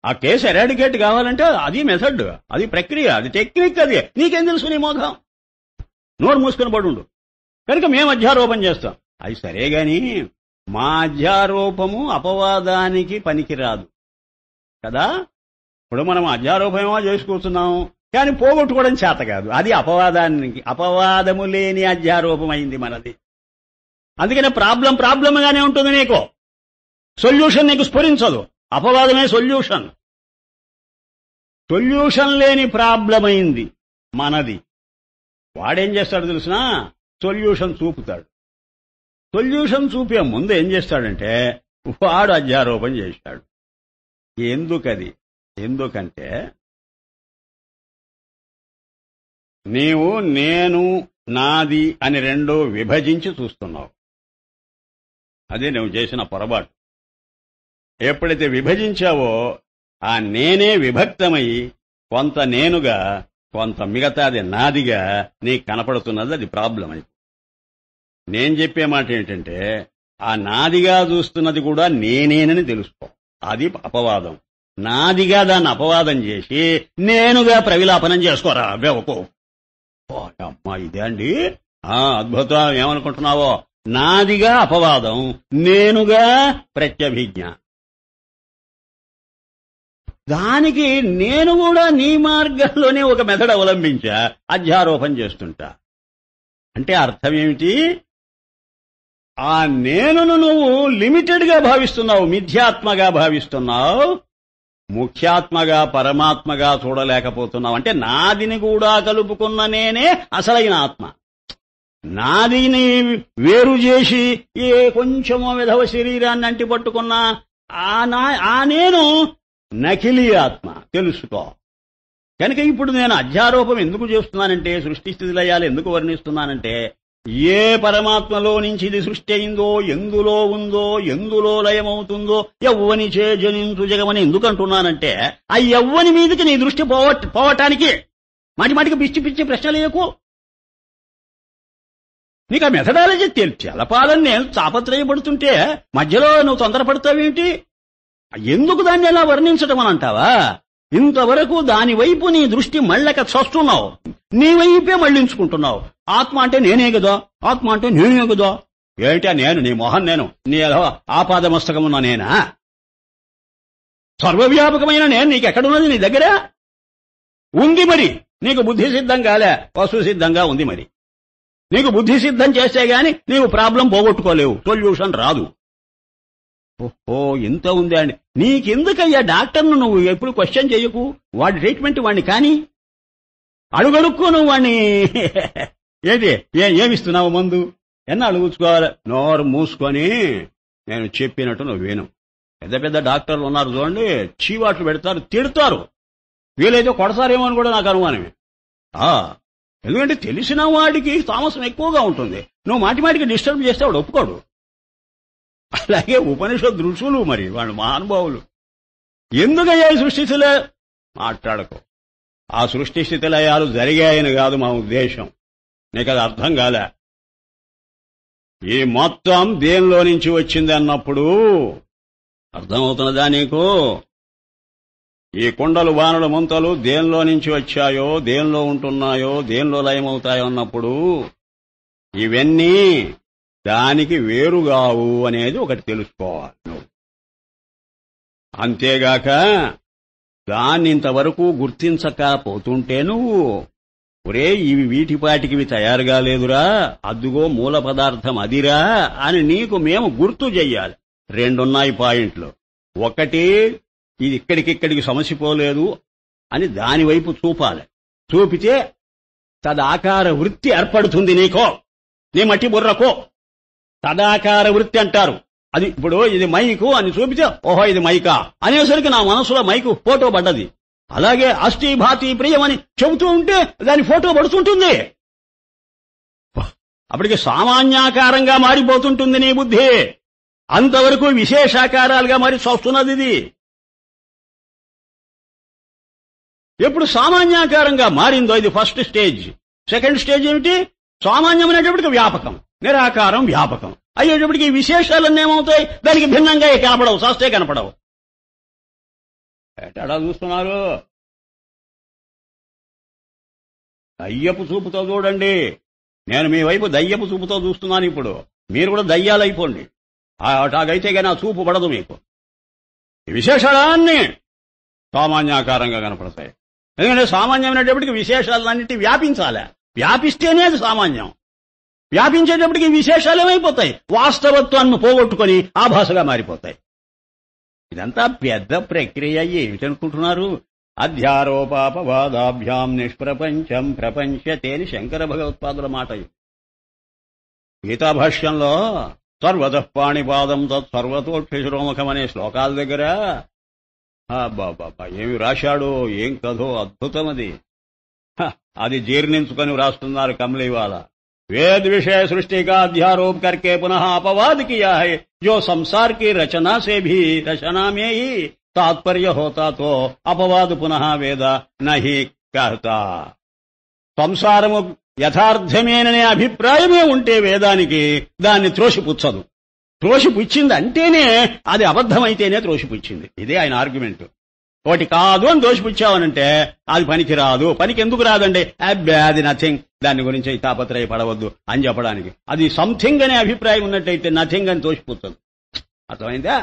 ఆ కేసు ఎరాడికేట్ కావాలంటే అది మెథడ్, అది ప్రక్రియ, అది టెక్నిక్. అది నీకేం తెలుసు? నీ మోఖం నోరు మూసుకుని పడుండు. కనుక మేము అధ్యారోపణ చేస్తాం. అది సరే గాని మా అధ్యారోపము అపవాదానికి పనికిరాదు కదా. ఇప్పుడు మనం అధ్యారోపమేమో చేసుకుంటున్నాం, కానీ పోగొట్టుకోవడం చేత కాదు. అది అపవాదము లేని అధ్యారోపం అయింది మనది. అందుకనే ప్రాబ్లంగానే ఉంటుంది. నీకు సొల్యూషన్ నీకు స్ఫురించదు. అపవాదమే సొల్యూషన్. సొల్యూషన్ లేని ప్రాబ్లం అయింది మనది. వాడేం చేస్తాడు తెలుసునా? సొల్యూషన్ చూపుతాడు. సొల్యూషన్ చూపే ముందు ఏం చేస్తాడంటే వాడు అధ్యారోపణ చేశాడు. ఎందుకది? ఎందుకంటే నీవు నేను నాది అని రెండో విభజించి చూస్తున్నావు. అదే నువ్వు చేసిన పొరపాటు. ఎప్పుడైతే విభజించావో ఆ నేనే విభక్తమై కొంత నేనుగా కొంత మిగతాది నాదిగా నీకు కనపడుతున్నది. అది ప్రాబ్లం అయితే. నేను చెప్పే మాట ఏంటంటే ఆ నాదిగా చూస్తున్నది కూడా నేనేనని తెలుసుకో. అది అపవాదం. నాదిగా దాన్ని అపవాదం చేసి నేనుగా ప్రవిలాపనం చేసుకోరా బేవకో. అమ్మా ఇదే అండి అద్భుతం. ఏమనుకుంటున్నావో? నాదిగా అపవాదం, నేనుగా ప్రత్యభిజ్ఞ. దానికి నేను కూడా నీ మార్గంలోనే ఒక మెథడ్ అవలంబించా, అధ్యారోపణ చేస్తుంటా. అంటే అర్థం ఏమిటి? ఆ నేనును నువ్వు లిమిటెడ్ గా భావిస్తున్నావు, మిథ్యాత్మగా భావిస్తున్నావు, ముఖ్యాత్మగా పరమాత్మగా చూడలేకపోతున్నావు. అంటే నాదిని కూడా కలుపుకున్న నేనే అసలైన ఆత్మ. నాదిని వేరు చేసి ఏ కొంచెమో విధవ శరీరాన్ని అంటి పట్టుకున్నా ఆ నేను నకిలీ ఆత్మ, తెలుసుకో. కనుక ఇప్పుడు నేను అధ్యారోపం ఎందుకు చేస్తున్నానంటే, సృష్టి స్థితి లయాలు ఎందుకు వర్ణిస్తున్నానంటే, ఏ పరమాత్మలో నుంచి ఇది సృష్టి అయిందో, ఎందులో ఉందో, ఎందులో లయమవుతుందో, యవ్వనిచే జనించు జగమని ఎందుకంటున్నానంటే, ఆ యవ్వని మీదకి నీ దృష్టి పోవటానికి మాటిమాటికి పిచ్చి పిచ్చి ప్రశ్నలేకు. నీకు ఆ మెథడాలజీ తెలపాలని నేను తాపత్రయపడుతుంటే మధ్యలో నువ్వు తొందరపడతావేంటి? ఎందుకు దాన్ని ఎలా వర్ణించటం అని అంటావా? ఇంతవరకు దాని వైపు నీ దృష్టి మళ్ళక చస్తున్నావు, నీ వైపే మళ్లించుకుంటున్నావు. ఆత్మ అంటే నేనే కదా, ఆత్మ అంటే నేనే కదా. ఏంటి నేను? నీ మొహం నేను, నీ ఆపాదమస్తకమున్న నేనా? సర్వవ్యాపకమైన నేను నీకెక్కడున్నది? నీ దగ్గర ఉంది. మరి నీకు బుద్ధి సిద్ధం కాలే, వస్తు సిద్ధంగా ఉంది. మరి నీకు బుద్ధి సిద్ధం చేస్తే గాని నీవు ప్రాబ్లం పోగొట్టుకోలేవు, సొల్యూషన్ రాదు. ఓహో ఇంత ఉంది అండి. నీకెందుకయ్యా డాక్టర్ను నువ్వు ఎప్పుడు క్వశ్చన్ చేయకు, వాడి ట్రీట్మెంట్ వాడిని కానీ అడుగడుక్కో. నువ్వు వాడిని ఏంటి ఏమిస్తున్నావు మందు ఎన్న అడుగుచ్చుకోవాలి. నోరు మూసుకొని నేను చెప్పినట్టు నువ్వు విను. పెద్ద పెద్ద డాక్టర్లు ఉన్నారు చూడండి, చీవాట్లు పెడతారు, తిడతారు, వీలైతే కొడతారేమో అని కూడా నాకు అనుమానమే. ఎందుకంటే తెలిసిన వాడికి తామసం ఎక్కువగా ఉంటుంది. నువ్వు మాటిమాటికి డిస్టర్బ్ చేస్తే వాడు ఒప్పుకోడు. అలాగే ఉపనిషత్ ఋషులు మరి వాళ్ళు మహానుభావులు ఎందుకయ్యా సృష్టిస్థితిలో మాట్లాడకు. ఆ సృష్టి స్థితిలయాలు జరిగాయని కాదు మా ఉద్దేశం. నీకు అది అర్థం కాలే. ఈ మొత్తం దేనిలో నుంచి వచ్చింది అన్నప్పుడు అర్థమవుతున్నదా నీకు? ఈ కుండలు బాణుల ముంతలు దేనిలో నుంచి వచ్చాయో, దేనిలో ఉంటున్నాయో, దేనిలో లయమవుతాయో అన్నప్పుడు ఇవన్నీ దానికి వేరుగావు అనేది ఒకటి తెలుసుకోవాలి నువ్వు. అంతేగాక దాన్ని ఇంతవరకు గుర్తించకపోతుంటే నువ్వు ఒరే ఇవి వీటిపాటికివి తయారుగా లేదురా, అద్దుగో మూల పదార్థం అదిరా అని నీకు మేము గుర్తు చెయ్యాలి. రెండున్నాయి పాయింట్లు. ఒకటి ఇది ఇక్కడికిక్కడికి సమసిపోలేదు అని దానివైపు చూపాలి. చూపితే తదాకార వృత్తి ఏర్పడుతుంది నీకో, నీ మట్టి బుర్రకో. తదాకార వృత్తి అంటారు. అది ఇప్పుడు ఇది మైకు అని చూపితే ఓహో ఇది మైకా అనేసరికి నా మనసులో మైకు ఫోటో పడ్డది. అలాగే అస్థి భాతి ప్రియం అని చెబుతూ ఉంటే దాని ఫోటో పడుతుంటుంది. అప్పటికి సామాన్యాకారంగా మారిపోతుంటుంది నీ బుద్ధి. అంతవరకు విశేషాకారాలుగా మారి చూస్తున్నది ఇది. ఎప్పుడు సామాన్యాకారంగా మారిందో ఇది ఫస్ట్ స్టేజ్. సెకండ్ స్టేజ్ ఏమిటి? సామాన్యం అనేటప్పటికి వ్యాపకం, నిరాకారం వ్యాపకం. అయ్యేటప్పటికి ఈ విశేషాలన్నీ ఏమవుతాయి, దానికి భిన్నంగా కనపడవు, శాస్త్రే కనపడవు. ఎట్టా చూస్తున్నారు? దయ్యపు చూపుతో చూడండి. నేను మీ వైపు దయ్యపు చూపుతో చూస్తున్నాను. ఇప్పుడు మీరు కూడా దయ్యాలైపోండి. అటాగైతే కానీ ఆ చూపు పడదు మీకు. ఈ విశేషాలన్నీ సామాన్యాకారంగా కనపడతాయి. ఎందుకంటే సామాన్యమైనప్పటికీ విశేషాలన్నిటి వ్యాపించాలి. వ్యాపిస్తేనే అది సామాన్యం. వ్యాపించేటప్పటికి విశేషాలు ఏమైపోతాయి, వాస్తవత్వాన్ని పోగొట్టుకుని ఆభాసగా మారిపోతాయి. ఇదంతా పెద్ద ప్రక్రియ. ఏమిటనుకుంటున్నారు? అధ్యారోపాపవాదాభ్యాం నిష్ప్రపంచం ప్రపంచతే అని శంకర భగవత్పాదుల మాట. గీతాభాష్యంలో సర్వతః పాణిపాదం తత్సర్వతోక్షిశిరోముఖం అనే శ్లోకాల దగ్గర బాబా ఏమి రాశాడో, ఏం కథో, అద్భుతం అది. అది జీర్ణించుకొని వ్రాస్తున్నారు కమలీవాల. वेद विषय सृष्टि का अध्यारोप करके पुनः अपवाद किया है, जो संसार की रचना से भी रचना में ही तात्पर्य होता तो अपवाद पुनः वेद नहीं कहता. సంసారము యథార్థమేననే అభిప్రాయమే ఉంటే వేదానికి దాన్ని త్రోసిపుచ్చదు. త్రోసిపుచ్చింది అంటేనే అది అబద్ధమైతేనే త్రోసిపుచ్చింది. ఇదే ఆయన ఆర్గ్యుమెంట్. ఒకటి కాదు అని దోషిపుచ్చావనంటే అది పనికి రాదు. పనికి ఎందుకు రాదండి? అబ్బే అది నథింగ్, దాని గురించి తాపత్రయపడవద్దు అని చెప్పడానికి. అది సంథింగ్ అనే అభిప్రాయం ఉన్నట్టయితే నథింగ్ అని తోసిపుచ్చదు. అర్థమైందా?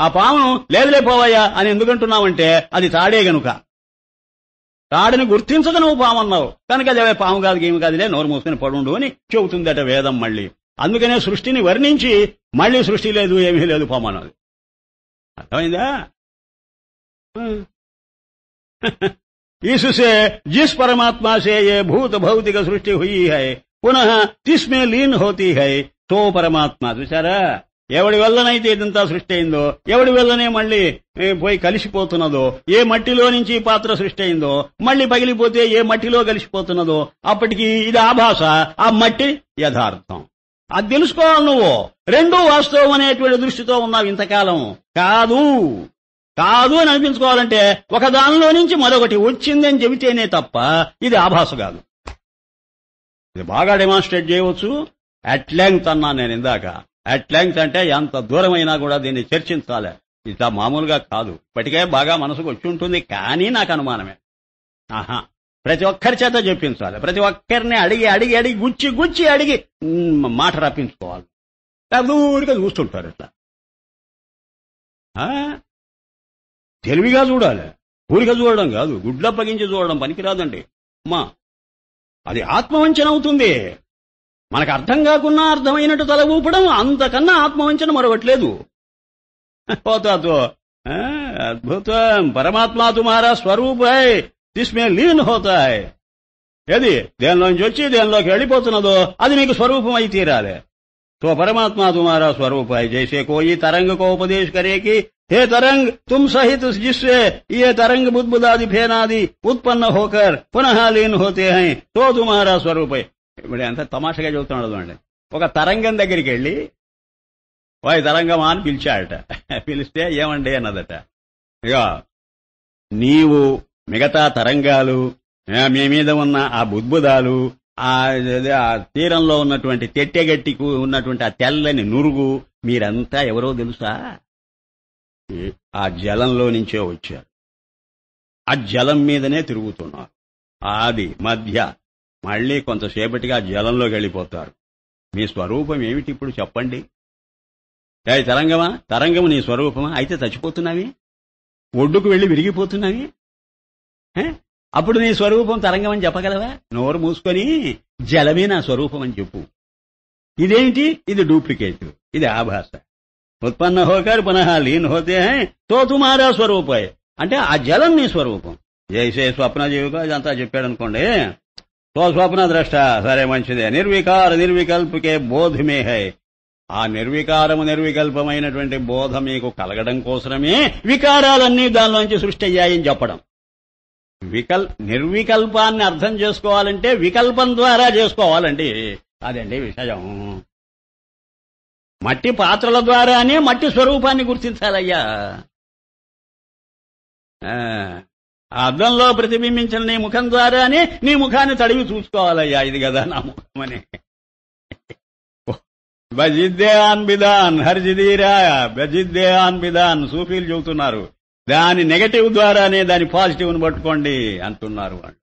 ఆ పాము లేదులే పోవయ్యా అని ఎందుకంటున్నావంటే అది తాడే గనుక. తాడిని గుర్తించక నువ్వు పాము అన్నావు కనుక అదే పాము కాదు, గేమి కాదులే, నోరు మూసుకుని పడుండు అని చెబుతుందట వేదం. మళ్ళీ అందుకనే సృష్టిని వర్ణించి మళ్ళీ సృష్టి లేదు, ఏమీ లేదు, పాము అన్నది. అర్థమైందా? इससे जिस परमात्मा से ये भूत भौतिक सृष्टि हुई है पुनः तिसमें लीन होती है तो परमात्मा. చూసారా, ఎవడి వల్లనైతే ఇదంతా సృష్టి అయిందో, ఎవడి వల్లనే మళ్ళీ పోయి కలిసిపోతున్నదో, ఏ మట్టిలో నుంచి ఈ పాత్ర సృష్టి అయిందో మళ్ళీ పగిలిపోతే ఏ మట్టిలో కలిసిపోతున్నదో అప్పటికి ఇది ఆభాస, ఆ మట్టి యథార్థం. అది తెలుసుకోవాలి నువ్వు. రెండూ వాస్తవం అనేటువంటి దృష్టితో ఉన్నావు ఇంతకాలం. కాదు కాదు అని అనిపించుకోవాలంటే ఒక దానిలో నుంచి మరొకటి వచ్చిందని చెబితేనే తప్ప ఇది ఆభాస కాదు. ఇది బాగా డెమాన్స్ట్రేట్ చేయవచ్చు. అట్ లెంగ్త్ అన్నా నేను ఇందాక. అట్ లెంగ్త్ అంటే ఎంత దూరమైనా కూడా దీన్ని చర్చించాలి. ఇట్లా మామూలుగా కాదు. ఇప్పటికే బాగా మనసుకు వచ్చి ఉంటుంది, కానీ నాకు అనుమానమే. ప్రతి ఒక్కరి చేత చెప్పించాలి. ప్రతి ఒక్కరిని అడిగి అడిగి అడిగి గుచ్చి గుచ్చి అడిగి మాట రప్పించుకోవాలి. ఊరిగా చూస్తుంటారు ఇట్లా. తెలివిగా చూడాలి, ఊరిగా చూడడం కాదు. గుడ్లప్పగించి చూడడం పనికిరాదండి అమ్మా. అది ఆత్మవంచన అవుతుంది. మనకు అర్థం కాకున్నా అర్థమైనట్టు తల ఊపడం, అంతకన్నా ఆత్మవంచన మరొకట్లేదు. పోతాతో అద్భుతం. పరమాత్మా తుమారా స్వరూప్ హై, జిస్మే లీన్ హోతా హై. ఏది దేనిలోంచి వచ్చి దేనిలోకి వెళ్ళిపోతున్నదో అది మీకు స్వరూపం అయి తీరాలి. तो परमात्मा तुम्हारा स्वरूप है. जैसे कोई तरंग को उपदेश करे कि हे तरंग तुम सहित जिससे ये तरंग बुद्बुदादि फेनादि उत्पन्न होकर पुनः लीन होते हैं तो तुम्हारा स्वरूप है. ఇప్పుడు అంత తమాషగా చెబుతున్నాడు అండి. ఒక తరంగం దగ్గరికి వెళ్ళి వాయి తరంగమా అని పిలిచాడట. పిలిస్తే ఏమండి అన్నదట, ఇక నీవు మిగతా తరంగాలు, మీ మీద ఉన్న ఆ బుద్బుదాలు, ఆ తీరంలో ఉన్నటువంటి తెట్టెగట్టికు ఉన్నటువంటి ఆ తెల్లని నురుగు, మీరంతా ఎవరో తెలుసా? ఆ జలంలో నుంచే వచ్చారు. ఆ జలం మీదనే తిరుగుతున్నారు. ఆది మధ్య మళ్లీ కొంతసేపటిగా జలంలోకి వెళ్ళిపోతారు. మీ స్వరూపం ఏమిటి ఇప్పుడు చెప్పండి? తరంగమా? తరంగము నీ స్వరూపమా? అయితే చచ్చిపోతున్నావి, ఒడ్డుకు వెళ్లి విరిగిపోతున్నావి. అప్పుడు నీ స్వరూపం తరంగం అని చెప్పగలవా? నోరు మూసుకొని జలమే నా స్వరూపం అని చెప్పు. ఇదేంటి? ఇది డూప్లికేట్, ఇది ఆభాస. ఉత్పన్న హోకర్ పునః లీన్ హోతే హై తో తుమారా స్వరూప హై అంటే ఆ జలం నీ స్వరూపం. జైసే స్వప్న జీవిక ఇదంతా చెప్పాడనుకోండి. తో స్వప్న ద్రష్ట, సరే మంచిదే. నిర్వికార నిర్వికల్పకే బోధమే హై. ఆ నిర్వికారము నిర్వికల్పమైనటువంటి బోధ మీకు కలగడం కోసమే వికారాలన్నీ దానిలోంచి సృష్టి అయ్యాయని చెప్పడం. నిర్వికల్పాన్ని అర్థం చేసుకోవాలంటే వికల్పం ద్వారా చేసుకోవాలండి. అదండి విషయం. మట్టి పాత్రల ద్వారానే మట్టి స్వరూపాన్ని గుర్తించాలయ్యా. ఆ అద్దంలో ప్రతిబింబించిన నీ ముఖం ద్వారానే నీ ముఖాన్ని తడివి చూసుకోవాలయ్యా. ఇది కదా నా ముఖం అని. బజిద్దే ఆన్ బిదాన్ హర్జిదీరా బజిద్దే ఆన్ బిదాన్ సూఫీలు చెబుతున్నారు. దాని నెగటివ్ ద్వారానే దాని పాజిటివ్ను పట్టుకోండి అంటున్నారు వాళ్ళు.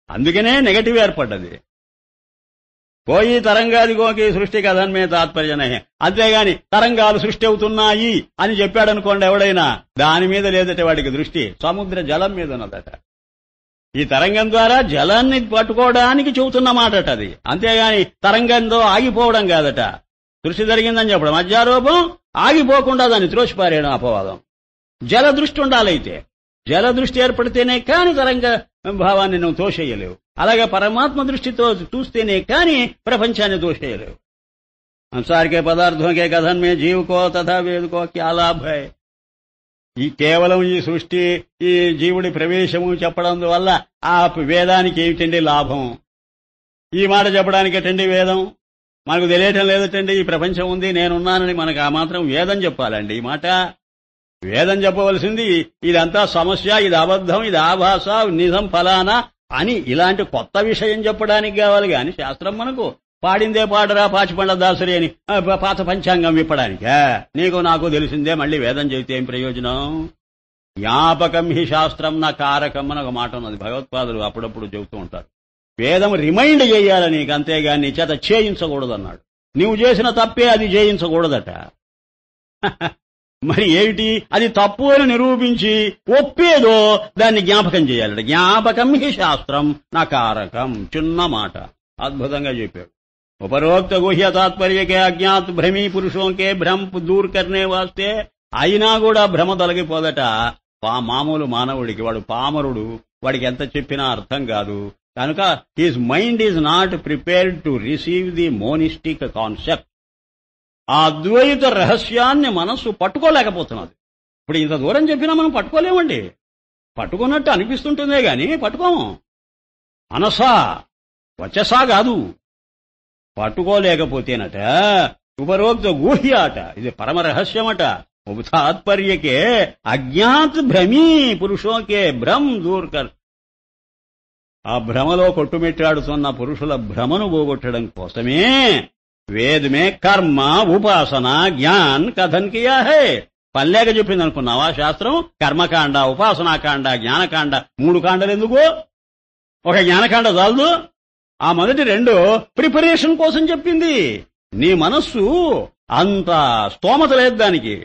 అందుకనే నెగటివ్ ఏర్పడ్డది. కోయి తరంగాదిగోకి సృష్టి కథన్మే తాత్పర్యనే. అంతేగాని తరంగాలు సృష్టి అవుతున్నాయి అని చెప్పాడనుకోండి ఎవడైనా, దాని మీద లేదట వాడికి దృష్టి, సముద్ర జలం మీద ఉన్నదట. ఈ తరంగం ద్వారా జలాన్ని పట్టుకోవడానికి చెబుతున్న మాటట అది. అంతేగాని తరంగంతో ఆగిపోవడం కాదట. సృష్టి జరిగిందని చెప్పడం అధ్యారోపం, ఆగిపోకుండా దాన్ని త్రోసిపారేయడం అపవాదం. జల దృష్టి ఉండాలైతే, జల దృష్టి ఏర్పడితేనే కాని తరంగ భావాన్ని నువ్వు తోసేయలేవు. అలాగే పరమాత్మ దృష్టితో చూస్తేనే కాని ప్రపంచాన్ని తోసేయలేవు. సంసారికే పదార్థంకే కథన్మే జీవుకో తథా వేదుకో క్యా లాభ హై. ఈ కేవలం ఈ సృష్టి, ఈ జీవుడి ప్రవేశము చెప్పడం వల్ల ఆ వేదానికి ఏమిటండి లాభం? ఈ మాట చెప్పడానికి ఎటండి వేదం? మనకు తెలియటం లేదటండి ఈ ప్రపంచం ఉంది, నేనున్నానని మనకు ఆ మాత్రం వేదం చెప్పాలండి. ఈ మాట వేదం చెప్పవలసింది ఇదంతా సమస్య, ఇది అబద్ధం, ఇది ఆభాస, నిజం ఫలానా అని ఇలాంటి కొత్త విషయం చెప్పడానికి కావాలి. కానీ శాస్త్రం మనకు పాడిందే పాడరా పాచిపండ్ల దాసరి అని పాత పంచాంగం విప్పడానికా? నీకు నాకు తెలిసిందే మళ్ళీ వేదం చెబితే ఏం ప్రయోజనం? జ్ఞాపకం హి శాస్త్రం నా కారకం అని ఒక మాట ఉన్నది. భగవత్పాదులు అప్పుడప్పుడు చెబుతూ ఉంటారు. వేదం రిమైండ్ చేయాలి నీకు, అంతేగాని నీ చేత చేయించకూడదన్నాడు. నీవు చేసిన తప్పే అది చేయించకూడదట. మరి ఏమిటి? అది తప్పు అని నిరూపించి ఒప్పేదో దాన్ని జ్ఞాపకం చేయాలట. జ్ఞాపకం హి శాస్త్రం నా కారకం. చిన్న మాట అద్భుతంగా చెప్పాడు. ఉపరోక్త గుహ్య తాత్పర్యకే అజ్ఞాత్ భ్రమీ పురుషోంకే భ్రమ్ దూర్ కర్నే వాస్తే. అయినా కూడా భ్రమ తొలగిపోదట మామూలు మానవుడికి. వాడు పామరుడు, వాడికి ఎంత చెప్పినా అర్థం కాదు. కనుక his mind is not prepared to receive the monistic concept. ఆ అద్వైత రహస్యాన్ని మనస్సు పట్టుకోలేకపోతున్నది. ఇప్పుడు ఇంత దూరం చెప్పినా మనం పట్టుకోలేమండి. పట్టుకున్నట్టు అనిపిస్తుంటుందే గాని పట్టుకోము. అనసా వచసా కాదు, పట్టుకోలేకపోతేనట ఉపరోక్త గూహ్యాట. ఇది పరమ రహస్యమట. తాత్పర్యకే అజ్ఞాత్ భ్రమీ పురుషోకే భ్రమ్ దూర్కర్. ఆ భ్రమలో కొట్టుమిట్టాడుతున్న పురుషుల భ్రమను పోగొట్టడం కోసమే వేద్ మే కర్మ ఉపాసన జ్ఞాన్ కథన్ కియా హై. పల్లేక చెప్పింది అనుకున్నావా శాస్త్రం? కర్మకాండ, ఉపాసనాకాండ, జ్ఞానకాండ, 3 కాండలు ఎందుకు? ఒక జ్ఞానకాండ చాలదు? ఆ మొదటి 2 ప్రిపరేషన్ కోసం చెప్పింది. నీ మనస్సు అంత స్తోమత లేదు దానికి.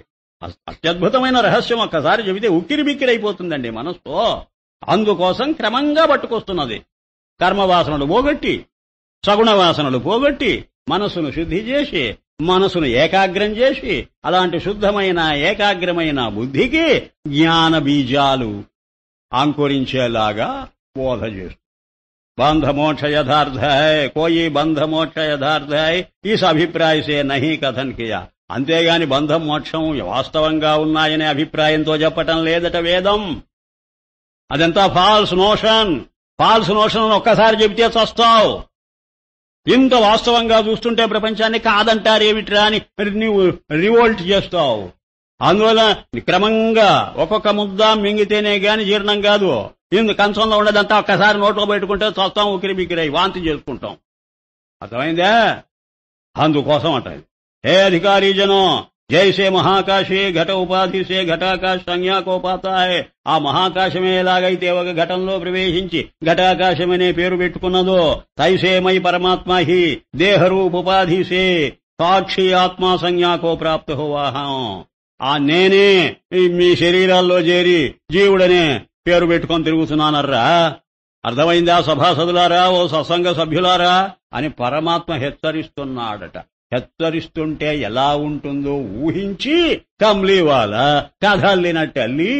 అత్యద్భుతమైన రహస్యం ఒక్కసారి చెబితే ఉక్కిరి బిక్కిరైపోతుందండి మనస్సు. అందుకోసం క్రమంగా పట్టుకొస్తున్నది. కర్మవాసనలు పోగొట్టి, సగుణ వాసనలు పోగొట్టి, మనసును శుద్ధి చేసి, మనసును ఏకాగ్రం చేసి, అలాంటి శుద్ధమైన ఏకాగ్రమైన బుద్ధికి జ్ఞాన బీజాలు అంకురించేలాగా బోధ చేస్తుంది. बंध मोक्ष यथार्थ है, कोई बंध मोक्ष यथार्थ है इस अभिप्राय से नहीं कथन किया. అంతేగాని బంధం మోక్షం వాస్తవంగా ఉన్నాయనే అభిప్రాయంతో చెప్పటం లేదట వేదం. అదంతా ఫాల్స్ నోషన్. ఫాల్స్ నోషన్ ఒక్కసారి చెబితే చస్తావు. ఇంత వాస్తవంగా చూస్తుంటే ప్రపంచాన్ని కాదంటారేమిట్రా అని నీవు రివోల్ట్ చేస్తావు. అందువల్ల క్రమంగా ఒక్కొక్క ముద్ద మింగితేనే గాని జీర్ణం కాదు. కంచంలో ఉండదంతా ఒక్కసారి నోట్లో పెట్టుకుంటే చస్తాం, ఉకిరి బిక్కిరై వాంతి చేసుకుంటాం. అర్థమైందా? అందుకోసం అంట. हे अधिकारी जनों, जैसे महाकाशे घट उपाधि से घटाकाश संज्ञा को पाता है, ఆ మహాకాశమే ఎలాగైతే ఒక ఘటంలో ప్రవేశించి ఘటాకాశమనే పేరు పెట్టుకున్నదో, తైసేమై పరమాత్మ హి దేహరూప ఉపాధి సే సాక్షి ఆత్మా సంజ్ఞాకో ప్రాప్త హోవాహం. ఆ నేనే మీ శరీరాల్లో చేరి జీవుడనే పేరు పెట్టుకొని తిరుగుతున్నానర్రా. అర్థమైందా సభాసదులారా, ఓ సత్సంగ సభ్యులారా అని పరమాత్మ హెచ్చరిస్తున్నాడట. హెచ్చరిస్తుంటే ఎలా ఉంటుందో ఊహించి కమ్లీవాల కథల్లినట్టు అల్లి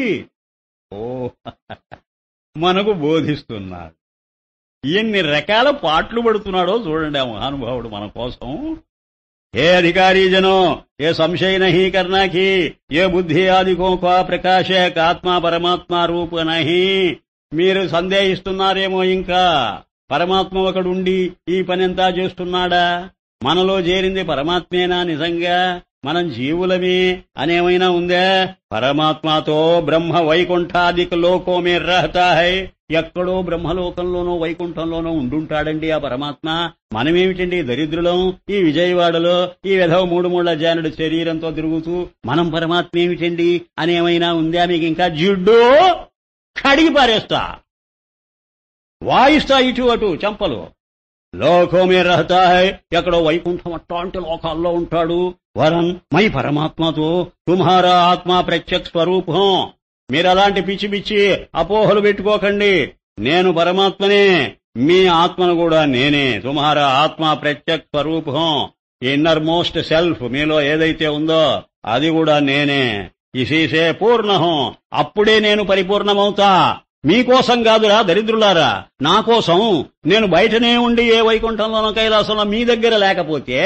మనకు బోధిస్తున్నాడు. ఎన్ని రకాల పాటలు పడుతున్నాడో చూడండి ఆ మహానుభావుడు మన కోసం. हे अधिकारी जनों, ये संशय नहीं करना कि ये बुद्धि आदि को का प्रकाश है, आत्मा परमात्मा रूप नहीं. మీరు సందేహిస్తున్నారేమో ఇంకా పరమాత్మ ఒకడుండి ఈ పనంతా చేస్తున్నాడా? మనలో చేరింది పరమాత్మేనా నిజంగా? మనం జీవులమే అనేమైనా ఉందా? పరమాత్మతో బ్రహ్మ వైకుంఠాదిక లోకో మే రహతా హై. ఎక్కడో బ్రహ్మలోకంలోనో వైకుంఠంలోనో ఉండుంటాడండి ఆ పరమాత్మ. మనమేమిటండి దరిద్రులం, ఈ విజయవాడలో ఈ విధవ 3 జానుడు శరీరంతో తిరుగుతూ మనం పరమాత్మ ఏమిటండి అనేమైనా ఉందా మీకు? ఇంకా జిడ్డు కడిగి పారేస్తా, వాయిస్తా ఇటు అటు చంపలు. లోకో మే రహతా హై, ఎక్కడో వైకుంఠం అట్లాంటి లోకాల్లో ఉంటాడు. వరన్ మై పరమాత్మతో తుమ్హారా ఆత్మ ప్రత్యక్ష స్వరూపం. మీరు అలాంటి పిచ్చి పిచ్చి అపోహలు పెట్టుకోకండి. నేను పరమాత్మనే, మీ ఆత్మను కూడా నేనే. తుమ్హారా ఆత్మ ప్రత్యక్ష స్వరూపం. ఇన్నర్ మోస్ట్ సెల్ఫ్ మీలో ఏదైతే ఉందో అది కూడా నేనే. ఇసీసే పూర్ణహం, అప్పుడే నేను పరిపూర్ణమవుతా. మీకోసం కాదురా దరిద్రులారా, నా కోసం. నేను బయటనే ఉండి ఏ వైకుంఠంలోనో కైలాసంలో మీ దగ్గర లేకపోతే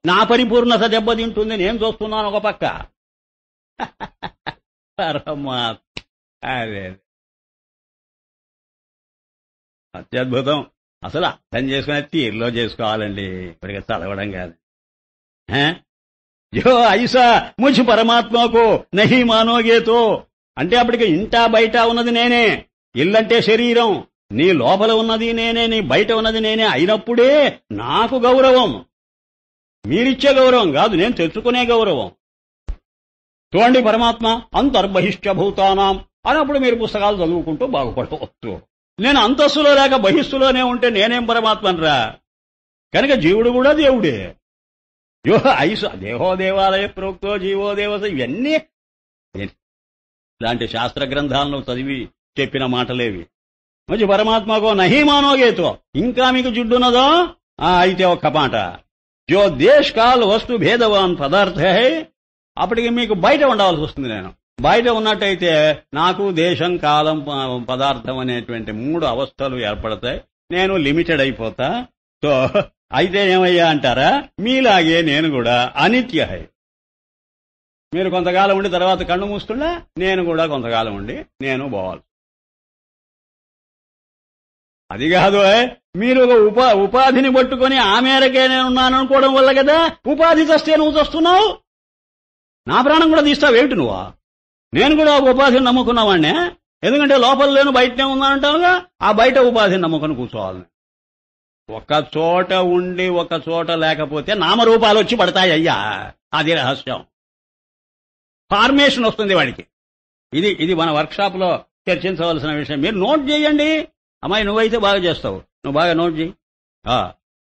నా పరిపూర్ణత దెబ్బతింటుంది. నేను చూస్తున్నాను ఒక పక్క. పరమాత్మ అదే అత్యద్భుతం. అసలు అర్థం చేసుకునే తీరులో చేసుకోవాలండి, ఇప్పటికే చదవడం కాదు. జో ఐసా ముझ పరమాత్మకు నహి మానోగేతో అంటే అప్పటికి ఇంటా బయట ఉన్నది నేనే. ఇల్లంటే శరీరం, నీ లోపల ఉన్నది నేనే, నీ బయట ఉన్నది నేనే అయినప్పుడే నాకు గౌరవం. మీరిచ్చే గౌరవం కాదు, నేను తెచ్చుకునే గౌరవం. చూడండి పరమాత్మ అంతర్బహిష్ట భూతానాం అన్నప్పుడు మీరు పుస్తకాలు చదువుకుంటూ బాగుపడవచ్చు. నేను అంతస్తులో లేక బహిస్సులోనే ఉంటే నేనేం పరమాత్మనరా? కనుక జీవుడు కూడా దేవుడే. యో ఐస దేహో దేవాలయ ప్రోక్తో జీవో దేవస, ఇవన్నీ ఇలాంటి శాస్త్ర గ్రంథాలను చదివి చెప్పిన మాటలేవి. మంచి పరమాత్మకో నహి మానోగేతో, ఇంకా మీకు జిడ్డున్నదో అయితే ఒక్క మాట. జో దేశ్ కాల్ వస్తు భేదవాన్ పదార్థ హై, అప్పటికి మీకు బయట ఉండవలసి వస్తుంది. నేను బయట ఉన్నట్టయితే నాకు దేశం కాలం పదార్థం అనేటువంటి 3 అవస్థలు ఏర్పడతాయి. నేను లిమిటెడ్ అయిపోతా. సో అయితే ఏమయ్యా అంటారా, మీలాగే నేను కూడా అనిత్య హై. మీరు కొంతకాలం ఉండి తర్వాత కళ్ళు మూసుకున్నా నేను కూడా కొంతకాలం ఉండి నేను పోవాలి. అది కాదు, మీరు ఒక ఉపాధిని పట్టుకొని ఆ మేరకే నేనున్నాను అనుకోవడం వల్ల కదా ఉపాధి చస్తే నువ్వు చస్తున్నావు. నా ప్రాణం కూడా తీస్తావేమిటి నువ్వు? నేను కూడా ఒక ఉపాధిని నమ్ముకున్నావాడినే. ఎందుకంటే లోపల లేను బయటనే ఉన్నానంటావుగా, ఆ బయట ఉపాధిని నమ్ముకొని కూర్చోవాలి. ఒక చోట ఉండి ఒక చోట లేకపోతే నామరూపాలు వచ్చి పడతాయి అయ్యా. అది రహస్యం. ఫార్మేషన్ వస్తుంది వాడికి. ఇది మన వర్క్షాప్ లో చర్చించవలసిన విషయం. మీరు నోట్ చేయండి. అమ్మాయి నువ్వైతే బాగా చేస్తావు, నువ్వు బాగా నోట్ చేయి.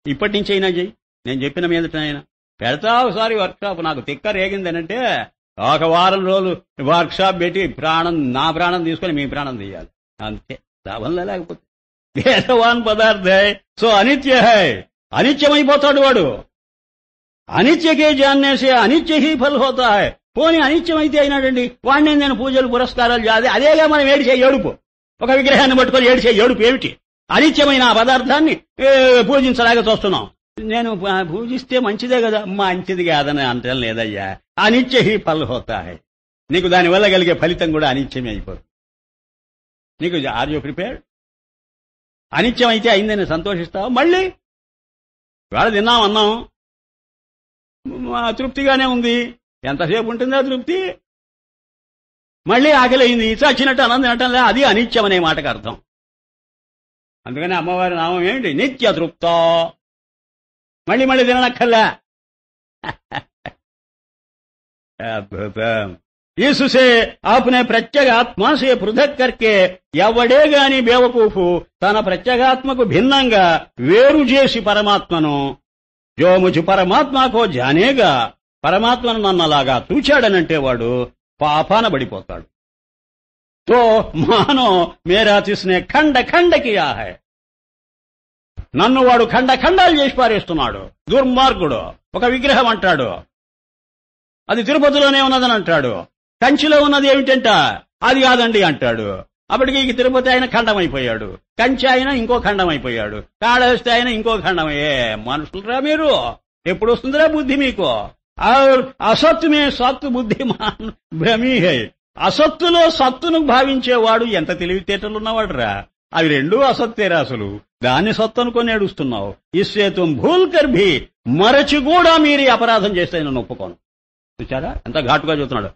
ఇప్పటి నుంచి అయినా చెయ్యి, నేను చెప్పిన మీదటైనా పెడతా. ఒకసారి వర్క్షాప్ నాకు తిక్క రేగిందనంటే 1 వారం రోజులు వర్క్షాప్ పెట్టి నా ప్రాణం తీసుకొని మీ ప్రాణం తీయాలి. అంతే, లాభంలో లేకపోతే. భేదవాన్ పదార్థ సో అనిత్య హై, అనిత్యమైపోతాడు వాడు. అనిత్యకే జాన్నేసే అనిత్య హీ ఫల్ హోతా హై. పోనీ అనిత్యమైతే అయినాడండి, వాడిని నేను పూజలు పురస్కారాలు చేయాలి. అదేగా మనం ఏడిచే ఏడుపు. ఒక విగ్రహాన్ని పట్టుకొని ఏడిచే ఏడుపు ఏమిటి? అనిత్యమైన ఆ పదార్థాన్ని పూజించలేక చూస్తున్నాం. నేను పూజిస్తే మంచిదే కదా. మంచిది కాదని అంటం లేదయ్యా. అనిత్య హీ ఫల్ హోతా హై. నీకు దానివల్ల కలిగే ఫలితం కూడా అనిత్యమే అయిపోతుంది. నీకు ఆర్ యూ ప్రిపేర్డ్? అనిత్యం అయితే అయిందని సంతోషిస్తావు. మళ్ళీ వేళ తిన్నాం అన్నాం, తృప్తిగానే ఉంది. ఎంతసేపు ఉంటుందా తృప్తి? మళ్ళీ ఆకలి అయింది, చచ్చినట్టు అన్నం తినటంలే. అది అనిత్యం అనే మాటకు అర్థం. అందుకని అమ్మవారి నామం ఏమిటి? నిత్య తృప్త. మళ్ళీ మళ్ళీ తిననక్కర్లే. అద్భుతం. ఈసుసే ఆపునే ప్రత్యేగాత్మ సే పృథక్ కర్కే, ఎవడే గాని బేవకూఫు తన ప్రత్యేగాత్మకు భిన్నంగా వేరు చేసి పరమాత్మను జో ముझ పరమాత్మకో జానేగా, పరమాత్మను నన్నలాగా తూచాడనంటే వాడు పాపాన పడిపోతాడు. తో మానో మేరా తిస్నే ఖండ ఖండ కియా హై. నన్ను వాడు ఖండ ఖండాలు చేసి పారేస్తున్నాడు. దుర్మార్గుడు. ఒక విగ్రహం అంటాడు, అది తిరుపతిలోనే ఉన్నదని అంటాడు. కంచిలో ఉన్నది ఏమిటంట, అది కాదండి అంటాడు. అప్పటికి తిరుపతి ఆయన ఖండమైపోయాడు, కంచి ఆయన ఇంకో ఖండమైపోయాడు, కాళహస్తి ఆయన ఇంకో ఖండమయ్యే. మనుషులరా మీరు? ఎప్పుడు వస్తుందిరా బుద్ధి మీకు? అసత్తుమే సత్తు బుద్ధిమాన్ భ్రమీ హై. అసత్తులో సత్తును భావించేవాడు ఎంత తెలివితేటలున్నవాడురా. అవి రెండూ అసత్తేరా. అసలు దాన్ని సత్తు అనుకొని ఏడుస్తున్నావు. ఇస్సేతుం భూల్ కర్ భీ, మరచి కూడా మీరు అపరాధం చేస్తే నేను ఒప్పుకోను. చూచారా ఎంత ఘాటుగా చెబుతున్నాడు.